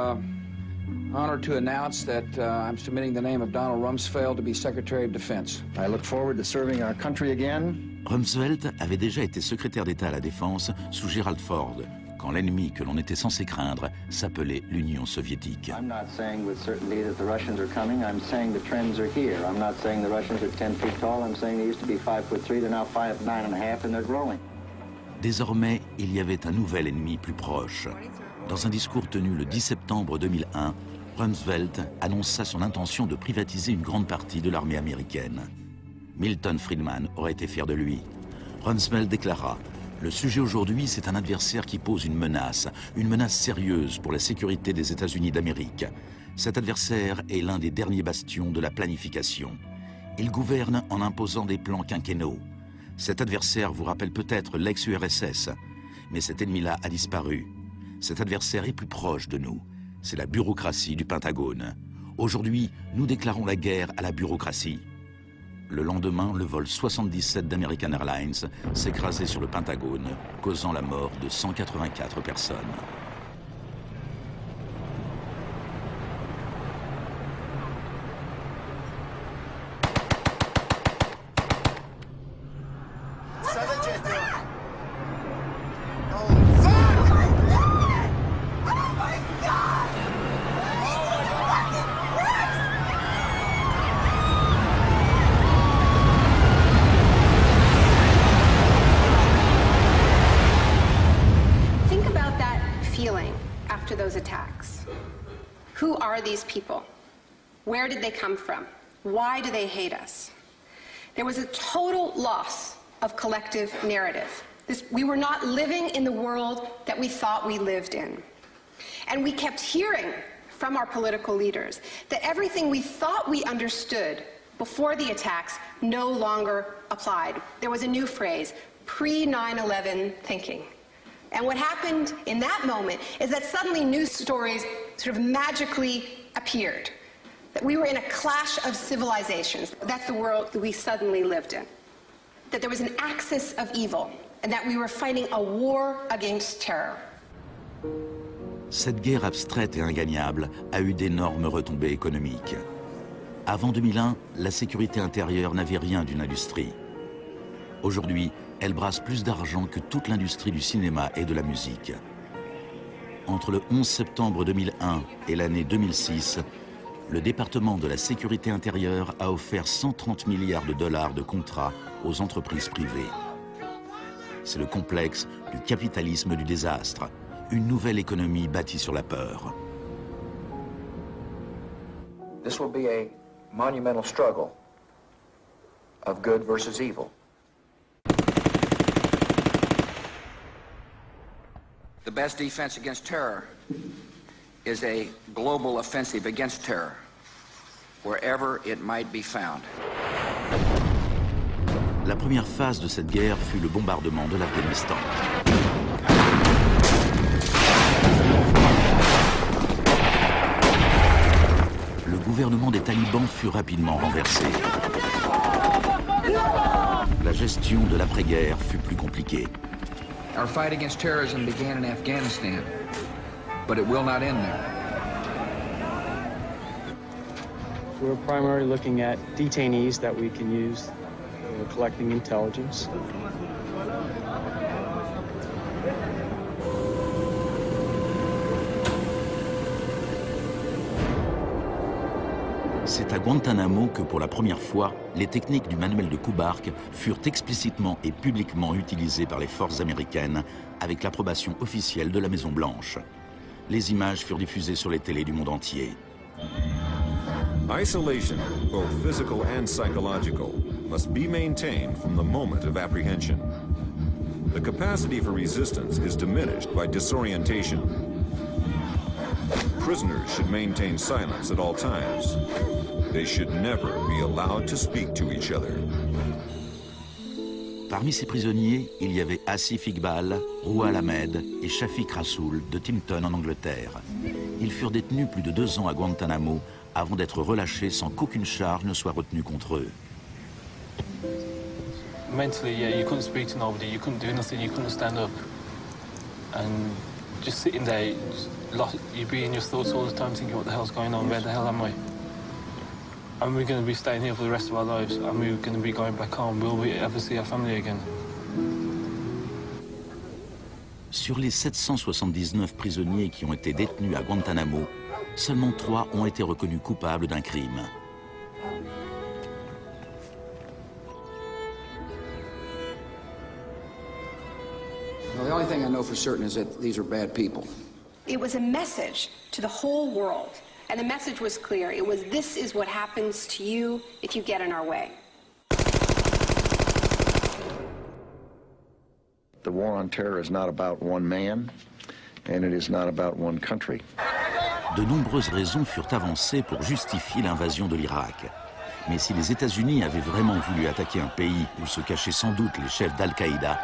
honor to announce that I'm submitting the name of Donald Rumsfeld to be Secretary of Defense. I look forward to serving our country again. Rumsfeld avait déjà été secrétaire d'État à la Défense sous Gerald Ford, quand l'ennemi que l'on était censé craindre s'appelait l'Union soviétique. I'm not saying with certainty that the Russians are coming. I'm saying the trends are here. I'm not saying the Russians are 10 feet tall. I'm saying they used to be 5'3". They're now 5'9.5", and they're growing. Désormais, il y avait un nouvel ennemi plus proche. Dans un discours tenu le 10 septembre 2001, Rumsfeld annonça son intention de privatiser une grande partie de l'armée américaine. Milton Friedman aurait été fier de lui. Rumsfeld déclara: le sujet aujourd'hui, c'est un adversaire qui pose une menace sérieuse pour la sécurité des États-Unis d'Amérique. Cet adversaire est l'un des derniers bastions de la planification. Il gouverne en imposant des plans quinquennaux. Cet adversaire vous rappelle peut-être l'ex-URSS, mais cet ennemi-là a disparu. Cet adversaire est plus proche de nous. C'est la bureaucratie du Pentagone. Aujourd'hui, nous déclarons la guerre à la bureaucratie. Le lendemain, le vol 77 d'American Airlines s'écrasait sur le Pentagone, causant la mort de 184 personnes. Who are these people? Where did they come from? Why do they hate us? There was a total loss of collective narrative. We were not living in the world that we thought we lived in. And we kept hearing from our political leaders that everything we thought we understood before the attacks no longer applied. There was a new phrase, pre-9/11 thinking. And what happened in that moment is that suddenly news stories sort of magically appeared. That we were in a clash of civilizations. That's the world that we suddenly lived in. That there was an axis of evil, and that we were fighting a war against terror. Cette guerre abstraite et ingagnable a eu d'énormes retombées économiques. Avant 2001, la sécurité intérieure n'avait rien d'une industrie. Aujourd'hui, elle brasse plus d'argent que toute l'industrie du cinéma et de la musique. Entre le 11 septembre 2001 et l'année 2006, le département de la sécurité intérieure a offert 130 milliards de dollars de contrats aux entreprises privées. C'est le complexe du capitalisme du désastre, une nouvelle économie bâtie sur la peur. This will be a monumental struggle of good versus evil. The best defense against terror is a global offensive against terror, wherever it might be found. La première phase de cette guerre fut le bombardement de l'Afghanistan. Le gouvernement des talibans fut rapidement renversé. La gestion de l'après-guerre fut plus compliquée. Our fight against terrorism began in Afghanistan, but it will not end there. We're primarily looking at detainees that we can use. We're collecting intelligence. C'est à Guantanamo que pour la première fois, les techniques du manuel de Kubark furent explicitement et publiquement utilisées par les forces américaines avec l'approbation officielle de la Maison-Blanche. Les images furent diffusées sur les télés du monde entier. Isolation, both physical and psychological, must be maintained from the moment of apprehension. The capacity for resistance is diminished by disorientation. Prisoners should maintain silence at all times. They should never be allowed to speak to each other. Parmi ces prisonniers, il y avait Asif Iqbal, Rouhal Ahmed et Shafiq Rasool de Timpton en Angleterre. Ils furent détenus plus de 2 ans à Guantanamo avant d'être relâchés sans qu'aucune charge ne soit retenue contre eux. Mentally, yeah, you couldn't speak to nobody, you couldn't do nothing, you couldn't stand up. And just sitting there, you'd be in your thoughts all the time thinking, what the hell's going on, where the hell am I? And we're going to be staying here for the rest of our lives, and we're going to be going back home. Will we ever see our family again? Sur les 779 prisonniers qui ont été détenus à Guantanamo, seulement 3 ont été reconnus coupables d'un crime. Well, the only thing I know for certain is that these are bad people. It was a message to the whole world, and the message was clear. It was, this is what happens to you if you get in our way. The war on terror is not about one man, and it is not about one country. De nombreuses raisons furent avancées pour justifier l'invasion de l'Irak. Mais si les États-Unis avaient vraiment voulu attaquer un pays où se cachaient sans doute les chefs d'Al-Qaïda,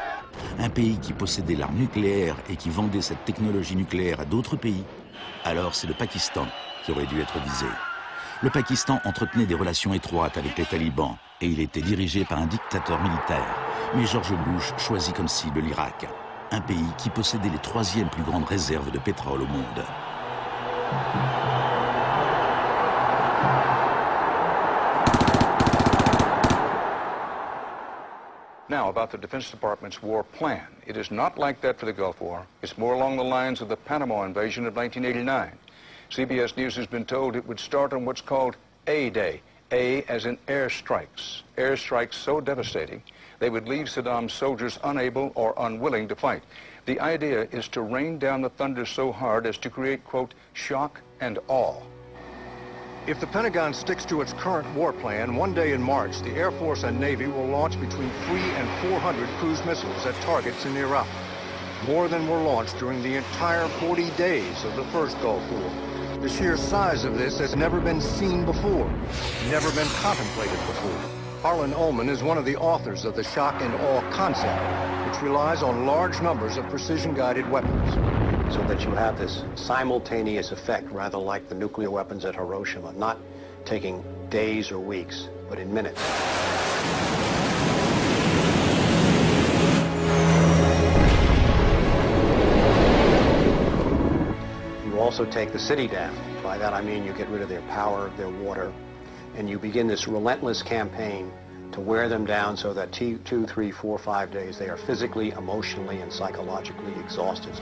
un pays qui possédait l'arme nucléaire et qui vendait cette technologie nucléaire à d'autres pays, alors c'est le Pakistan qui aurait dû être visé. Le Pakistan entretenait des relations étroites avec les talibans et il était dirigé par un dictateur militaire. Mais George Bush choisit comme cible l'Irak, un pays qui possédait les 3e plus grandes réserves de pétrole au monde. Now, about the Defense Department's war plan. It is not like that for the Gulf War. It's more along the lines of the Panama invasion of 1989. CBS News has been told it would start on what's called A-Day. A as in airstrikes. Airstrikes so devastating, they would leave Saddam's soldiers unable or unwilling to fight. The idea is to rain down the thunder so hard as to create, quote, shock and awe. If the Pentagon sticks to its current war plan, one day in March, the Air Force and Navy will launch between 300 and 400 cruise missiles at targets in Iraq. More than were launched during the entire 40 days of the first Gulf War. The sheer size of this has never been seen before, never been contemplated before. Harlan Ullman is one of the authors of the shock and awe concept, which relies on large numbers of precision-guided weapons. So that you have this simultaneous effect, rather like the nuclear weapons at Hiroshima, not taking days or weeks, but in minutes. You also take the city down. By that I mean you get rid of their power, their water, and you begin this relentless campaign to wear them down so that 2, 3, 4, 5 days they are physically, emotionally, and psychologically exhausted.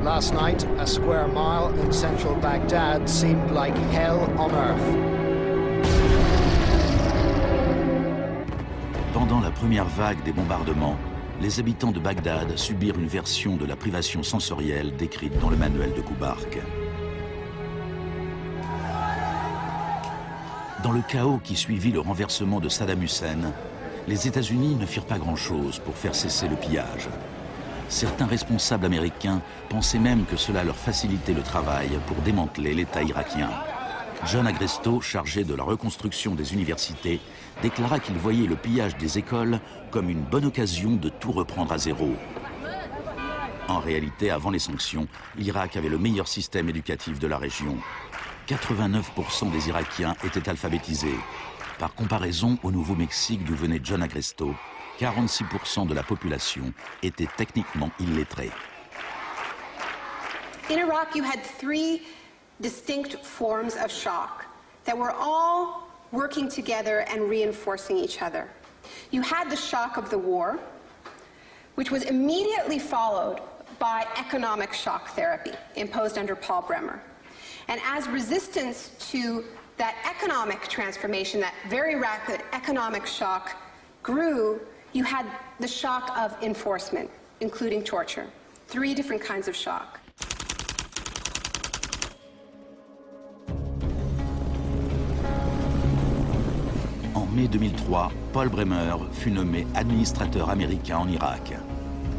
Last night, a square mile in central Baghdad seemed like hell on earth. Pendant la première vague des bombardements, les habitants de Bagdad subirent une version de la privation sensorielle décrite dans le manuel de Kubark. Dans le chaos qui suivit le renversement de Saddam Hussein, les États-Unis ne firent pas grand-chose pour faire cesser le pillage. Certains responsables américains pensaient même que cela leur facilitait le travail pour démanteler l'État irakien. John Agresto, chargé de la reconstruction des universités, déclara qu'il voyait le pillage des écoles comme une bonne occasion de tout reprendre à zéro. En réalité, avant les sanctions, l'Irak avait le meilleur système éducatif de la région. 89% des Irakiens étaient alphabétisés. Par comparaison au Nouveau-Mexique d'où venait John Agresto, 46% de la population était techniquement illettrée. In Iraq, you had three distinct forms of shock that were all working together and reinforcing each other. You had the shock of the war, which was immediately followed by economic shock therapy imposed under Paul Bremer. And as resistance to that economic transformation, that very rapid economic shock grew, you had the shock of enforcement, including torture. Three different kinds of shock. En mai 2003, Paul Bremer fut nommé administrateur américain en Irak.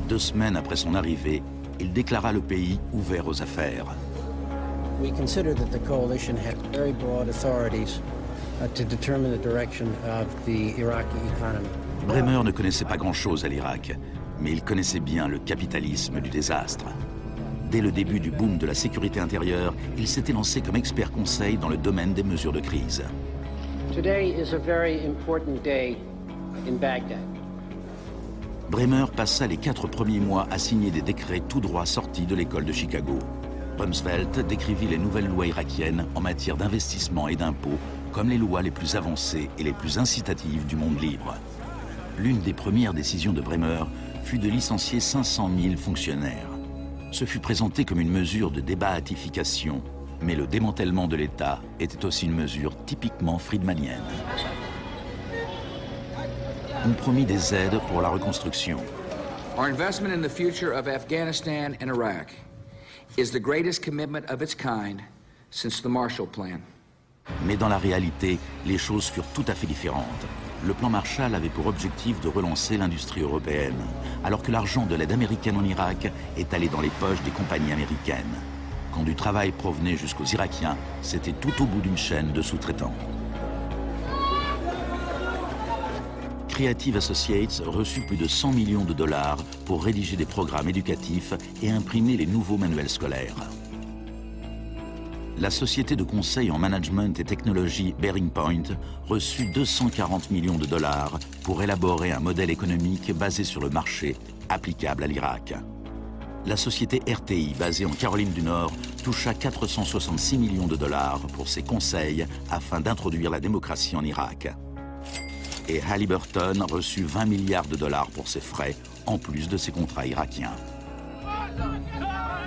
2 semaines après son arrivée, il déclara le pays ouvert aux affaires. We consider that the coalition had very broad authorities to determine the direction of the Iraqi economy. Bremer ne connaissait pas grand-chose à l'Irak, mais il connaissait bien le capitalisme du désastre. Dès le début du boom de la sécurité intérieure, il s'était lancé comme expert conseil dans le domaine des mesures de crise. Today is a very important day in Baghdad. Bremer passa les 4 premiers mois à signer des décrets tout droit sortis de l'école de Chicago. Rumsfeld décrivit les nouvelles lois irakiennes en matière d'investissement et d'impôts comme les lois les plus avancées et les plus incitatives du monde libre. L'une des premières décisions de Bremer fut de licencier 500 000 fonctionnaires. Ce fut présenté comme une mesure de débahatification, mais le démantèlement de l'État était aussi une mesure typiquement friedmanienne. On promit des aides pour la reconstruction. Our investment in the future of Afghanistan and Iraq is the greatest commitment of its kind since the Marshall Plan. Mais dans la réalité, les choses furent tout à fait différentes. Le plan Marshall avait pour objectif de relancer l'industrie européenne, alors que l'argent de l'aide américaine en Irak est allé dans les poches des compagnies américaines. Quand du travail provenait jusqu'aux Irakiens, c'était tout au bout d'une chaîne de sous-traitants. Creative Associates reçut plus de 100 millions de dollars pour rédiger des programmes éducatifs et imprimer les nouveaux manuels scolaires. La société de conseil en management et technologie Bearing Point reçut 240 millions de dollars pour élaborer un modèle économique basé sur le marché applicable à l'Irak. La société RTI, basée en Caroline du Nord, toucha 466 millions de dollars pour ses conseils afin d'introduire la démocratie en Irak. Et Halliburton reçut 20 milliards de dollars pour ses frais, en plus de ses contrats irakiens.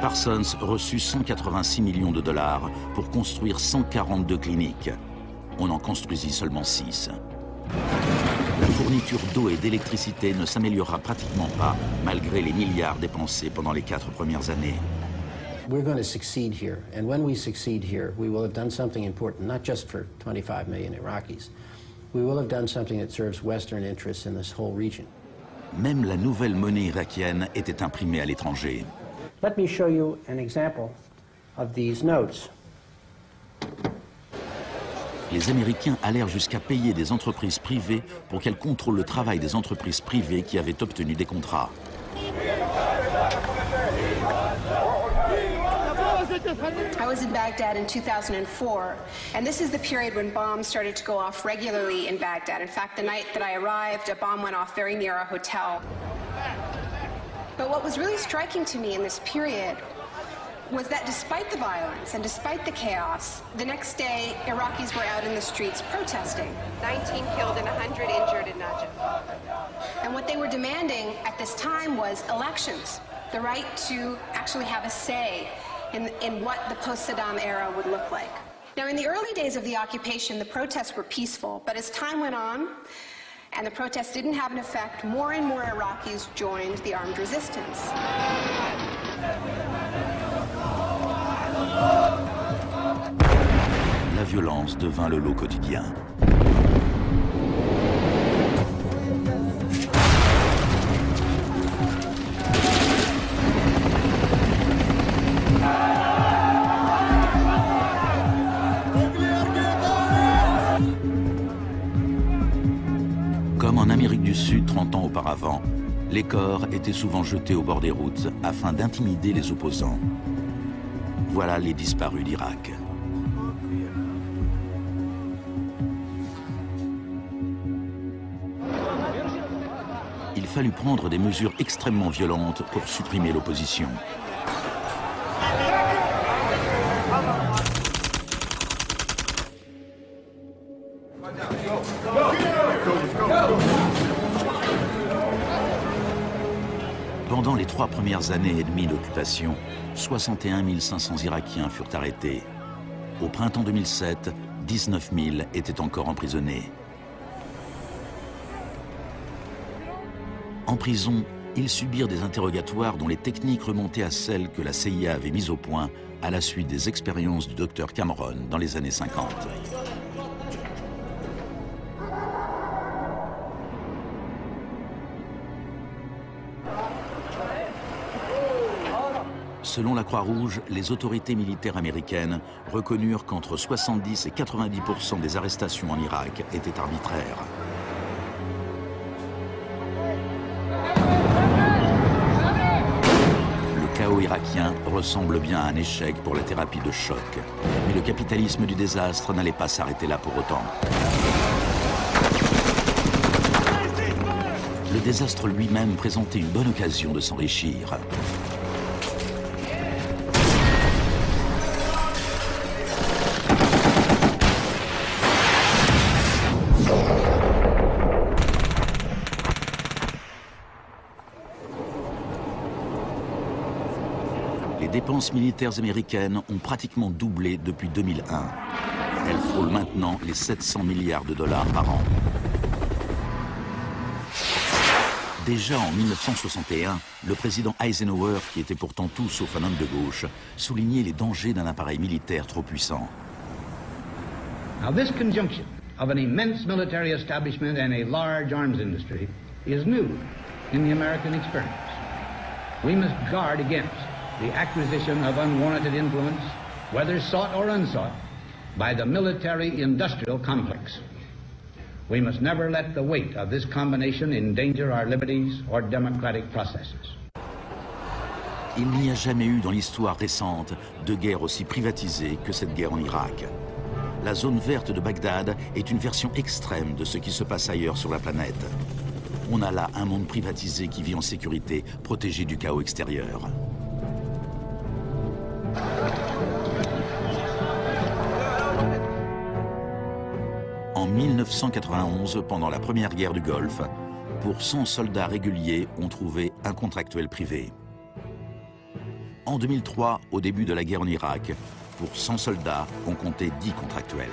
Parsons reçut 186 millions de dollars pour construire 142 cliniques. On en construisit seulement 6. La fourniture d'eau et d'électricité ne s'améliorera pratiquement pas, malgré les milliards dépensés pendant les 4 premières années. We're going to succeed here, and when we succeed here, we will have done something important, not just for 25 million Iraqis. We will have done something that serves Western interests in this whole region. Même la nouvelle monnaie irakienne était imprimée à l'étranger. Let me show you an example of these notes. Les Américains allèrent jusqu'à payer des entreprises privées pour qu'elles contrôlent le travail des entreprises privées qui avaient obtenu des contrats. I was in Baghdad in 2004, and this is the period when bombs started to go off regularly in Baghdad. In fact, the night that I arrived, a bomb went off very near our hotel. But what was really striking to me in this period was that despite the violence and despite the chaos, the next day, Iraqis were out in the streets protesting. 19 killed and 100 injured in Najaf. And what they were demanding at this time was elections, the right to actually have a say in what the post-Saddam era would look like. Now, in the early days of the occupation, the protests were peaceful, but as time went on, and the protests didn't have an effect, more and more Iraqis joined the armed resistance. La violence devint le lot quotidien. Comme en Amérique du Sud 30 ans auparavant, les corps étaient souvent jetés au bord des routes afin d'intimider les opposants. Voilà les disparus d'Irak. Il fallut prendre des mesures extrêmement violentes pour supprimer l'opposition. Pendant les 3 premières années et demie d'occupation, 61 500 Irakiens furent arrêtés. Au printemps 2007, 19 000 étaient encore emprisonnés. En prison, ils subirent des interrogatoires dont les techniques remontaient à celles que la CIA avait mises au point à la suite des expériences du docteur Cameron dans les années 50. Selon la Croix-Rouge, les autorités militaires américaines reconnurent qu'entre 70 et 90% des arrestations en Irak étaient arbitraires. Le chaos irakien ressemble bien à un échec pour la thérapie de choc. Mais le capitalisme du désastre n'allait pas s'arrêter là pour autant. Le désastre lui-même présentait une bonne occasion de s'enrichir. Les dépenses militaires américaines ont pratiquement doublé depuis 2001. Elles frôlent maintenant les 700 milliards de dollars par an. Déjà en 1961, le président Eisenhower, qui était pourtant tout sauf un homme de gauche, soulignait les dangers d'un appareil militaire trop puissant. Now this conjunction of an immense military establishment and a large arms industry is new in the American experience. We must guard against the acquisition of unwarranted influence, whether sought or unsought, by the military-industrial complex. We must never let the weight of this combination endanger our liberties or democratic processes. Il n'y a jamais eu dans l'histoire récente de guerre aussi privatisée que cette guerre en Irak. La zone verte de Bagdad est une version extrême de ce qui se passe ailleurs sur la planète. On a là un monde privatisé qui vit en sécurité, protégé du chaos extérieur. En 1991, pendant la première guerre du Golfe, pour 100 soldats réguliers, on trouvait un contractuel privé. En 2003, au début de la guerre en Irak, pour 100 soldats, on comptait 10 contractuels.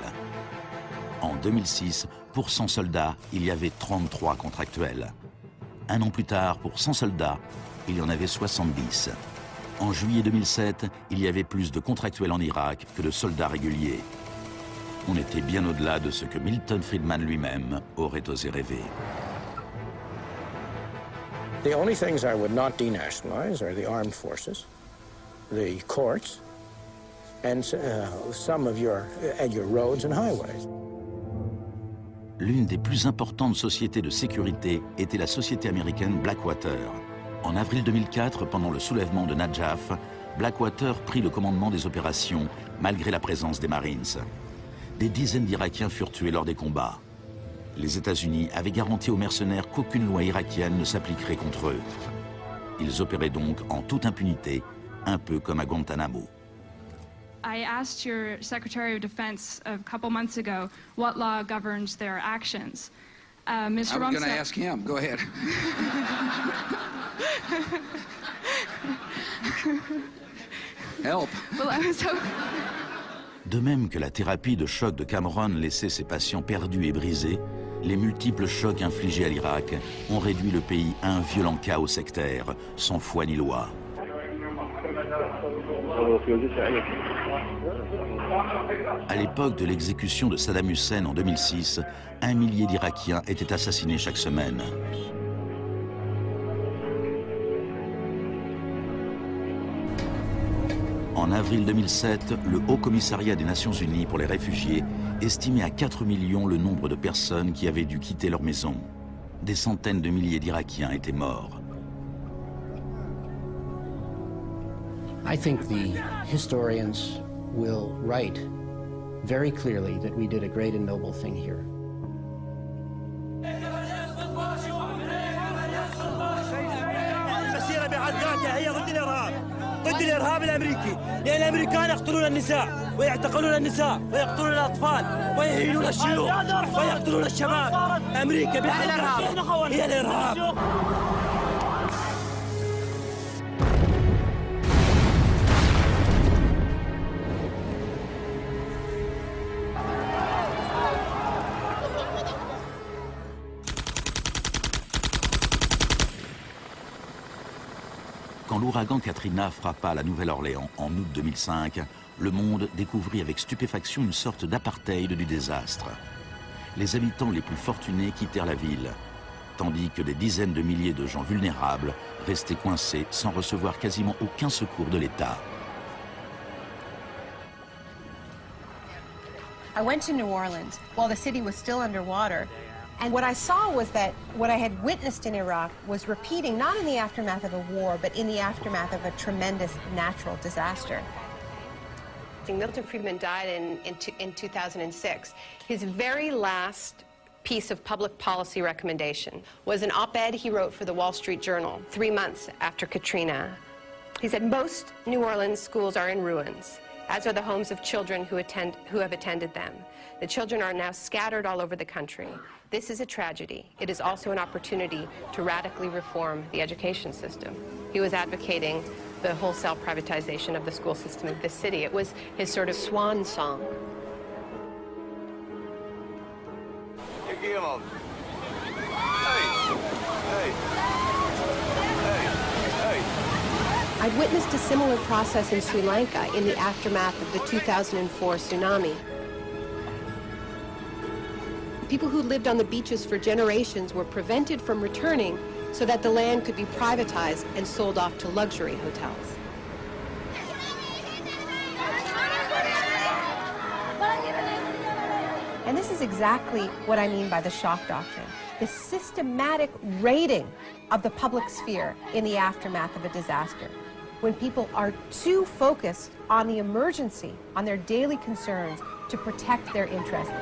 En 2006, pour 100 soldats, il y avait 33 contractuels. Un an plus tard, pour 100 soldats, il y en avait 70. En juillet 2007, il y avait plus de contractuels en Irak que de soldats réguliers. On était bien au-delà de ce que Milton Friedman lui-même aurait osé rêver. The only things I would not denationalize are the armed forces, the courts, and some of your roads and highways. L'une des plus importantes sociétés de sécurité était la société américaine Blackwater. En avril 2004, pendant le soulèvement de Najaf, Blackwater prit le commandement des opérations, malgré la présence des Marines. Des dizaines d'Irakiens furent tués lors des combats. Les États-Unis avaient garanti aux mercenaires qu'aucune loi irakienne ne s'appliquerait contre eux. Ils opéraient donc en toute impunité, un peu comme à Guantanamo. I asked your Secretary of Defense a couple months ago what law governs their actions. Mr. I'm going to ask him. Go ahead. Help. Well, I was hoping... De même que la thérapie de choc de Cameron laissait ses patients perdus et brisés, les multiples chocs infligés à l'Irak ont réduit le pays à un violent chaos sectaire, sans foi ni loi. À l'époque de l'exécution de Saddam Hussein en 2006, 1 millier d'Irakiens étaient assassinés chaque semaine. En avril 2007, le Haut Commissariat des Nations Unies pour les réfugiés estimait à 4 millions le nombre de personnes qui avaient dû quitter leur maison. Des centaines de milliers d'Irakiens étaient morts. I think the historians will write very clearly that we did a great and noble thing here. المسيرة بحد ذاتها هي ضد الإرهاب، ضد الإرهاب الأمريكي، لأن الأمريكان يقتلون النساء ويعتقلون النساء ويقتلون الأطفال ويهينون الشيوخ ويقتلون الشباب. أمريكا بحد ذاتها هي الإرهاب. Quand l'ouragan Katrina frappa la Nouvelle-Orléans en août 2005, le monde découvrit avec stupéfaction une sorte d'apartheid du désastre. Les habitants les plus fortunés quittèrent la ville, tandis que des dizaines de milliers de gens vulnérables restaient coincés sans recevoir quasiment aucun secours de l'État. I went to New Orleans while the city was still underwater. And what I saw was that what I had witnessed in Iraq was repeating, not in the aftermath of a war, but in the aftermath of a tremendous natural disaster. Milton Friedman died in 2006. His very last piece of public policy recommendation was an op-ed he wrote for the Wall Street Journal 3 months after Katrina. He said, most New Orleans schools are in ruins, as are the homes of children who have attended them. The children are now scattered all over the country. This is a tragedy. It is also an opportunity to radically reform the education system. He was advocating the wholesale privatization of the school system of this city. It was his sort of swan song. I've witnessed a similar process in Sri Lanka in the aftermath of the 2004 tsunami. People who lived on the beaches for generations were prevented from returning so that the land could be privatized and sold off to luxury hotels. And this is exactly what I mean by the shock doctrine. The systematic raiding of the public sphere in the aftermath of a disaster. When people are too focused on the emergency, on their daily concerns, to protect their interests.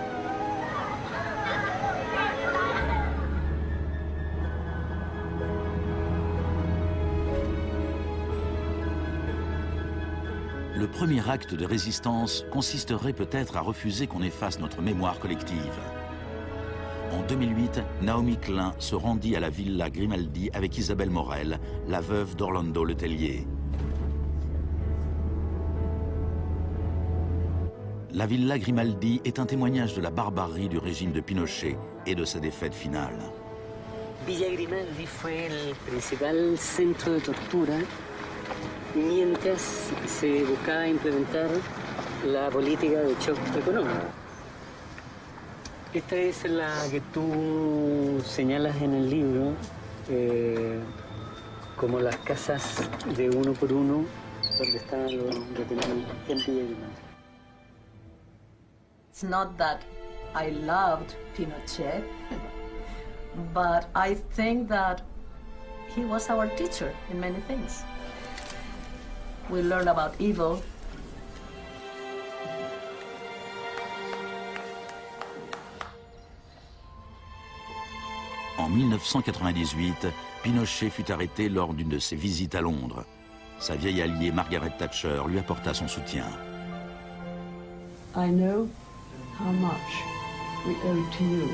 Le premier acte de résistance consisterait peut-être à refuser qu'on efface notre mémoire collective. En 2008, Naomi Klein se rendit à la Villa Grimaldi avec Isabelle Morel, la veuve d'Orlando Letelier. La Villa Grimaldi est un témoignage de la barbarie du régime de Pinochet et de sa défaite finale. Villa Grimaldi fue el principal centro de tortura mientras se buscaba implementar la política de shock económico. Esta es la que tú señalas en el libro como las casas de uno por uno donde estaban los detenidos en Villa Grimaldi. It's not that I loved Pinochet, but I think that he was our teacher in many things. We learn about evil. En 1998, Pinochet fut arrêté lors d'une de ses visites à Londres. Sa vieille alliée Margaret Thatcher lui apporta son soutien. I know how much we owe to you.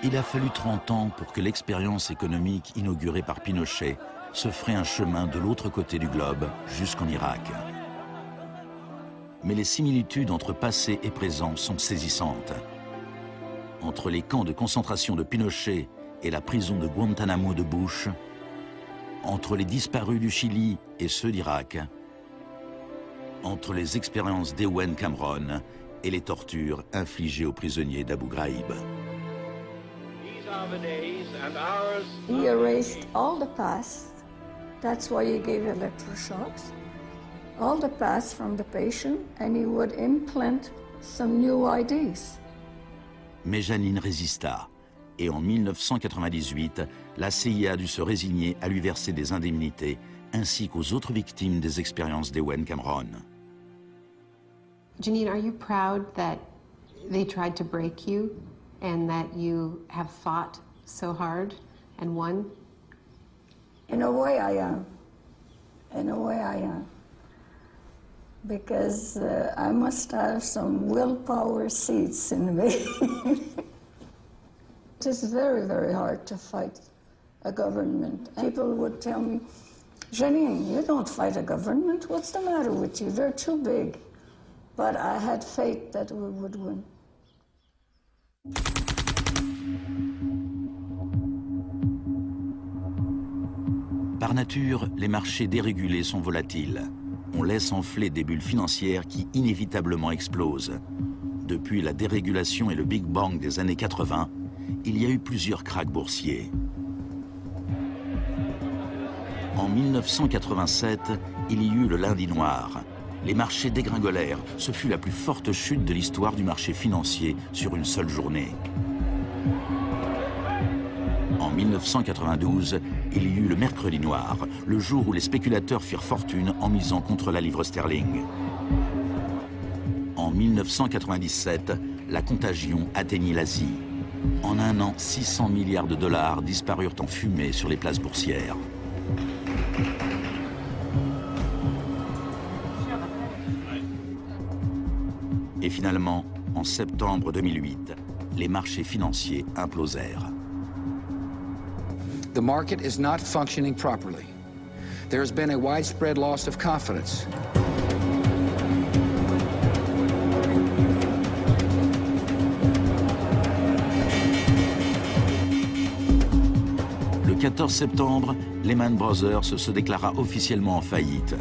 Il a fallu 30 ans pour que l'expérience économique inaugurée par Pinochet se fraye un chemin de l'autre côté du globe, jusqu'en Irak. Mais les similitudes entre passé et présent sont saisissantes. Entre les camps de concentration de Pinochet et la prison de Guantanamo de Bush, entre les disparus du Chili et ceux d'Irak, entre les expériences d'Ewen Cameron et les tortures infligées aux prisonniers d'Abu Ghraib. He erased all the past. That's why he gave electroshocks. All the past from the patient, and he would implant some new ideas. Mais Janine résista, et en 1998, la CIA a dû se résigner à lui verser des indemnités, ainsi qu'aux autres victimes des expériences d'Ewen Cameron. Janine, are you proud that they tried to break you and that you have fought so hard and won? In a way I am. In a way I am. Because I must have some willpower seeds in me. It is very, very hard to fight a government. People would tell me, Janine, you don't fight a government. What's the matter with you? They're too big. But I had faith that we would win. Par nature, les marchés dérégulés sont volatiles. On laisse enfler des bulles financières qui inévitablement explosent. Depuis la dérégulation et le Big Bang des années 80, il y a eu plusieurs krachs boursiers. En 1987, il y eut le lundi noir. Les marchés dégringolèrent. Ce fut la plus forte chute de l'histoire du marché financier sur une seule journée. En 1992, il y eut le mercredi noir, le jour où les spéculateurs firent fortune en misant contre la livre sterling. En 1997, la contagion atteignit l'Asie. En un an, 600 milliards de dollars disparurent en fumée sur les places boursières. Et finalement, en septembre 2008, les marchés financiers implosèrent. The market is not functioning properly. There has been a widespread loss of confidence. Le 14 septembre, Lehman Brothers se déclara officiellement en faillite.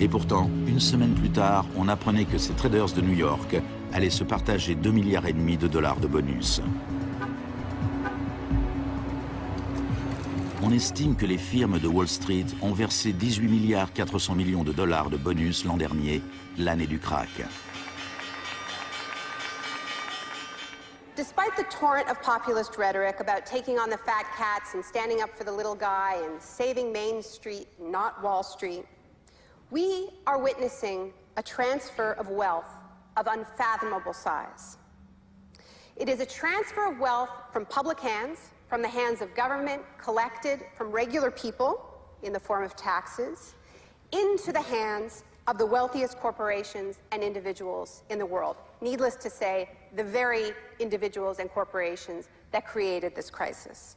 Et pourtant, une semaine plus tard, on apprenait que ces traders de New York allaient se partager 2,5 milliards de dollars de bonus. On estime que les firmes de Wall Street ont versé 18,4 milliards de dollars de bonus l'an dernier, l'année du krach. Despite the torrent of populist rhetoric about taking on the fat cats and standing up for the little guy and saving Main Street, not Wall Street, we are witnessing a transfer of wealth of unfathomable size. It is a transfer of wealth from public hands, from the hands of government, collected from regular people in the form of taxes, into the hands of the wealthiest corporations and individuals in the world. Needless to say, the very individuals and corporations that created this crisis.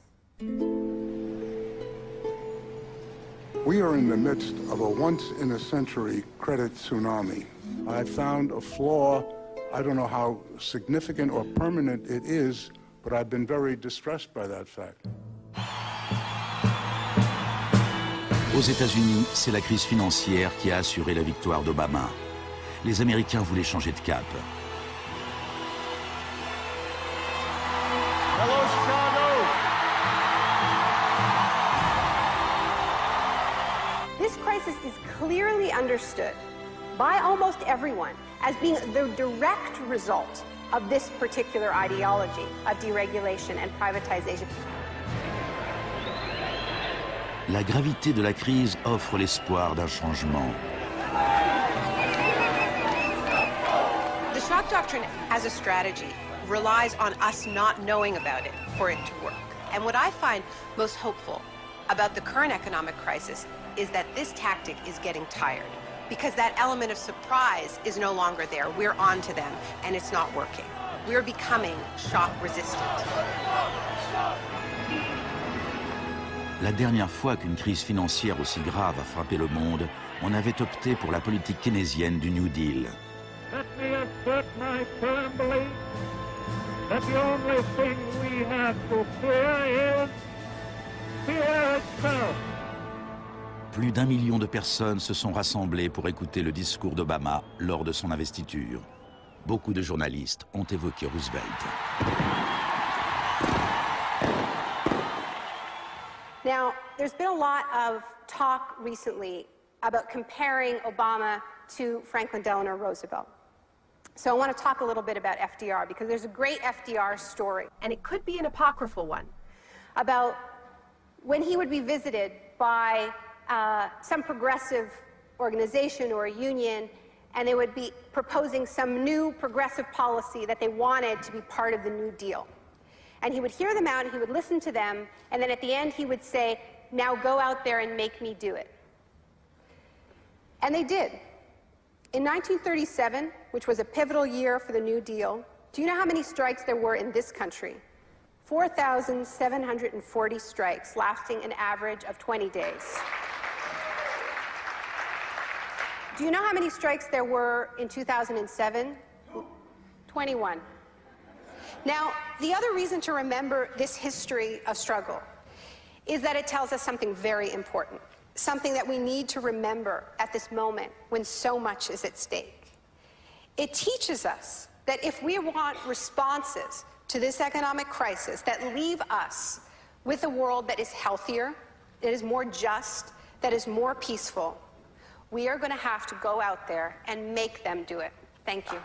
We are in the midst of a once-in-a-century credit tsunami. I found a flaw. I don't know how significant or permanent it is, but I've been very distressed by that fact. Aux États-Unis, c'est la crise financière qui a assuré la victoire d'Obama. Les Américains voulaient changer de cap. Hello, Chicago. This crisis is clearly understood by almost everyone as being the direct result of this particular ideology of deregulation and privatization. La gravité de la crise offre l'espoir d'un changement. The shock doctrine as a strategy relies on us not knowing about it for it to work. And what I find most hopeful about the current economic crisis is that this tactic is getting tired, because that element of surprise is no longer there. We're on to them, and it's not working. We're becoming shock resistant. La dernière fois qu'une crise financière aussi grave a frappé le monde, on avait opté pour la politique keynésienne du New Deal. Let me assert my firm belief that the only thing we have to fear is fear itself. Plus d'1 million de personnes se sont rassemblées pour écouter le discours d'Obama lors de son investiture. Beaucoup de journalistes ont évoqué Roosevelt. Now, there's been a lot of talk recently about comparing Obama to Franklin Delano Roosevelt. So I want to talk a little bit about FDR, because there's a great FDR story. And it could be an apocryphal one. About when he would be visited by some progressive organization or a union, and they would be proposing some new progressive policy that they wanted to be part of the New Deal. And he would hear them out, and he would listen to them, and then at the end he would say, now go out there and make me do it. And they did. In 1937, which was a pivotal year for the New Deal, do you know how many strikes there were in this country? 4,740 strikes, lasting an average of 20 days. Do you know how many strikes there were in 2007? 21. Now, the other reason to remember this history of struggle is that it tells us something very important, something that we need to remember at this moment when so much is at stake. It teaches us that if we want responses to this economic crisis that leave us with a world that is healthier, that is more just, that is more peaceful, we are going to have to go out there and make them do it. Thank you.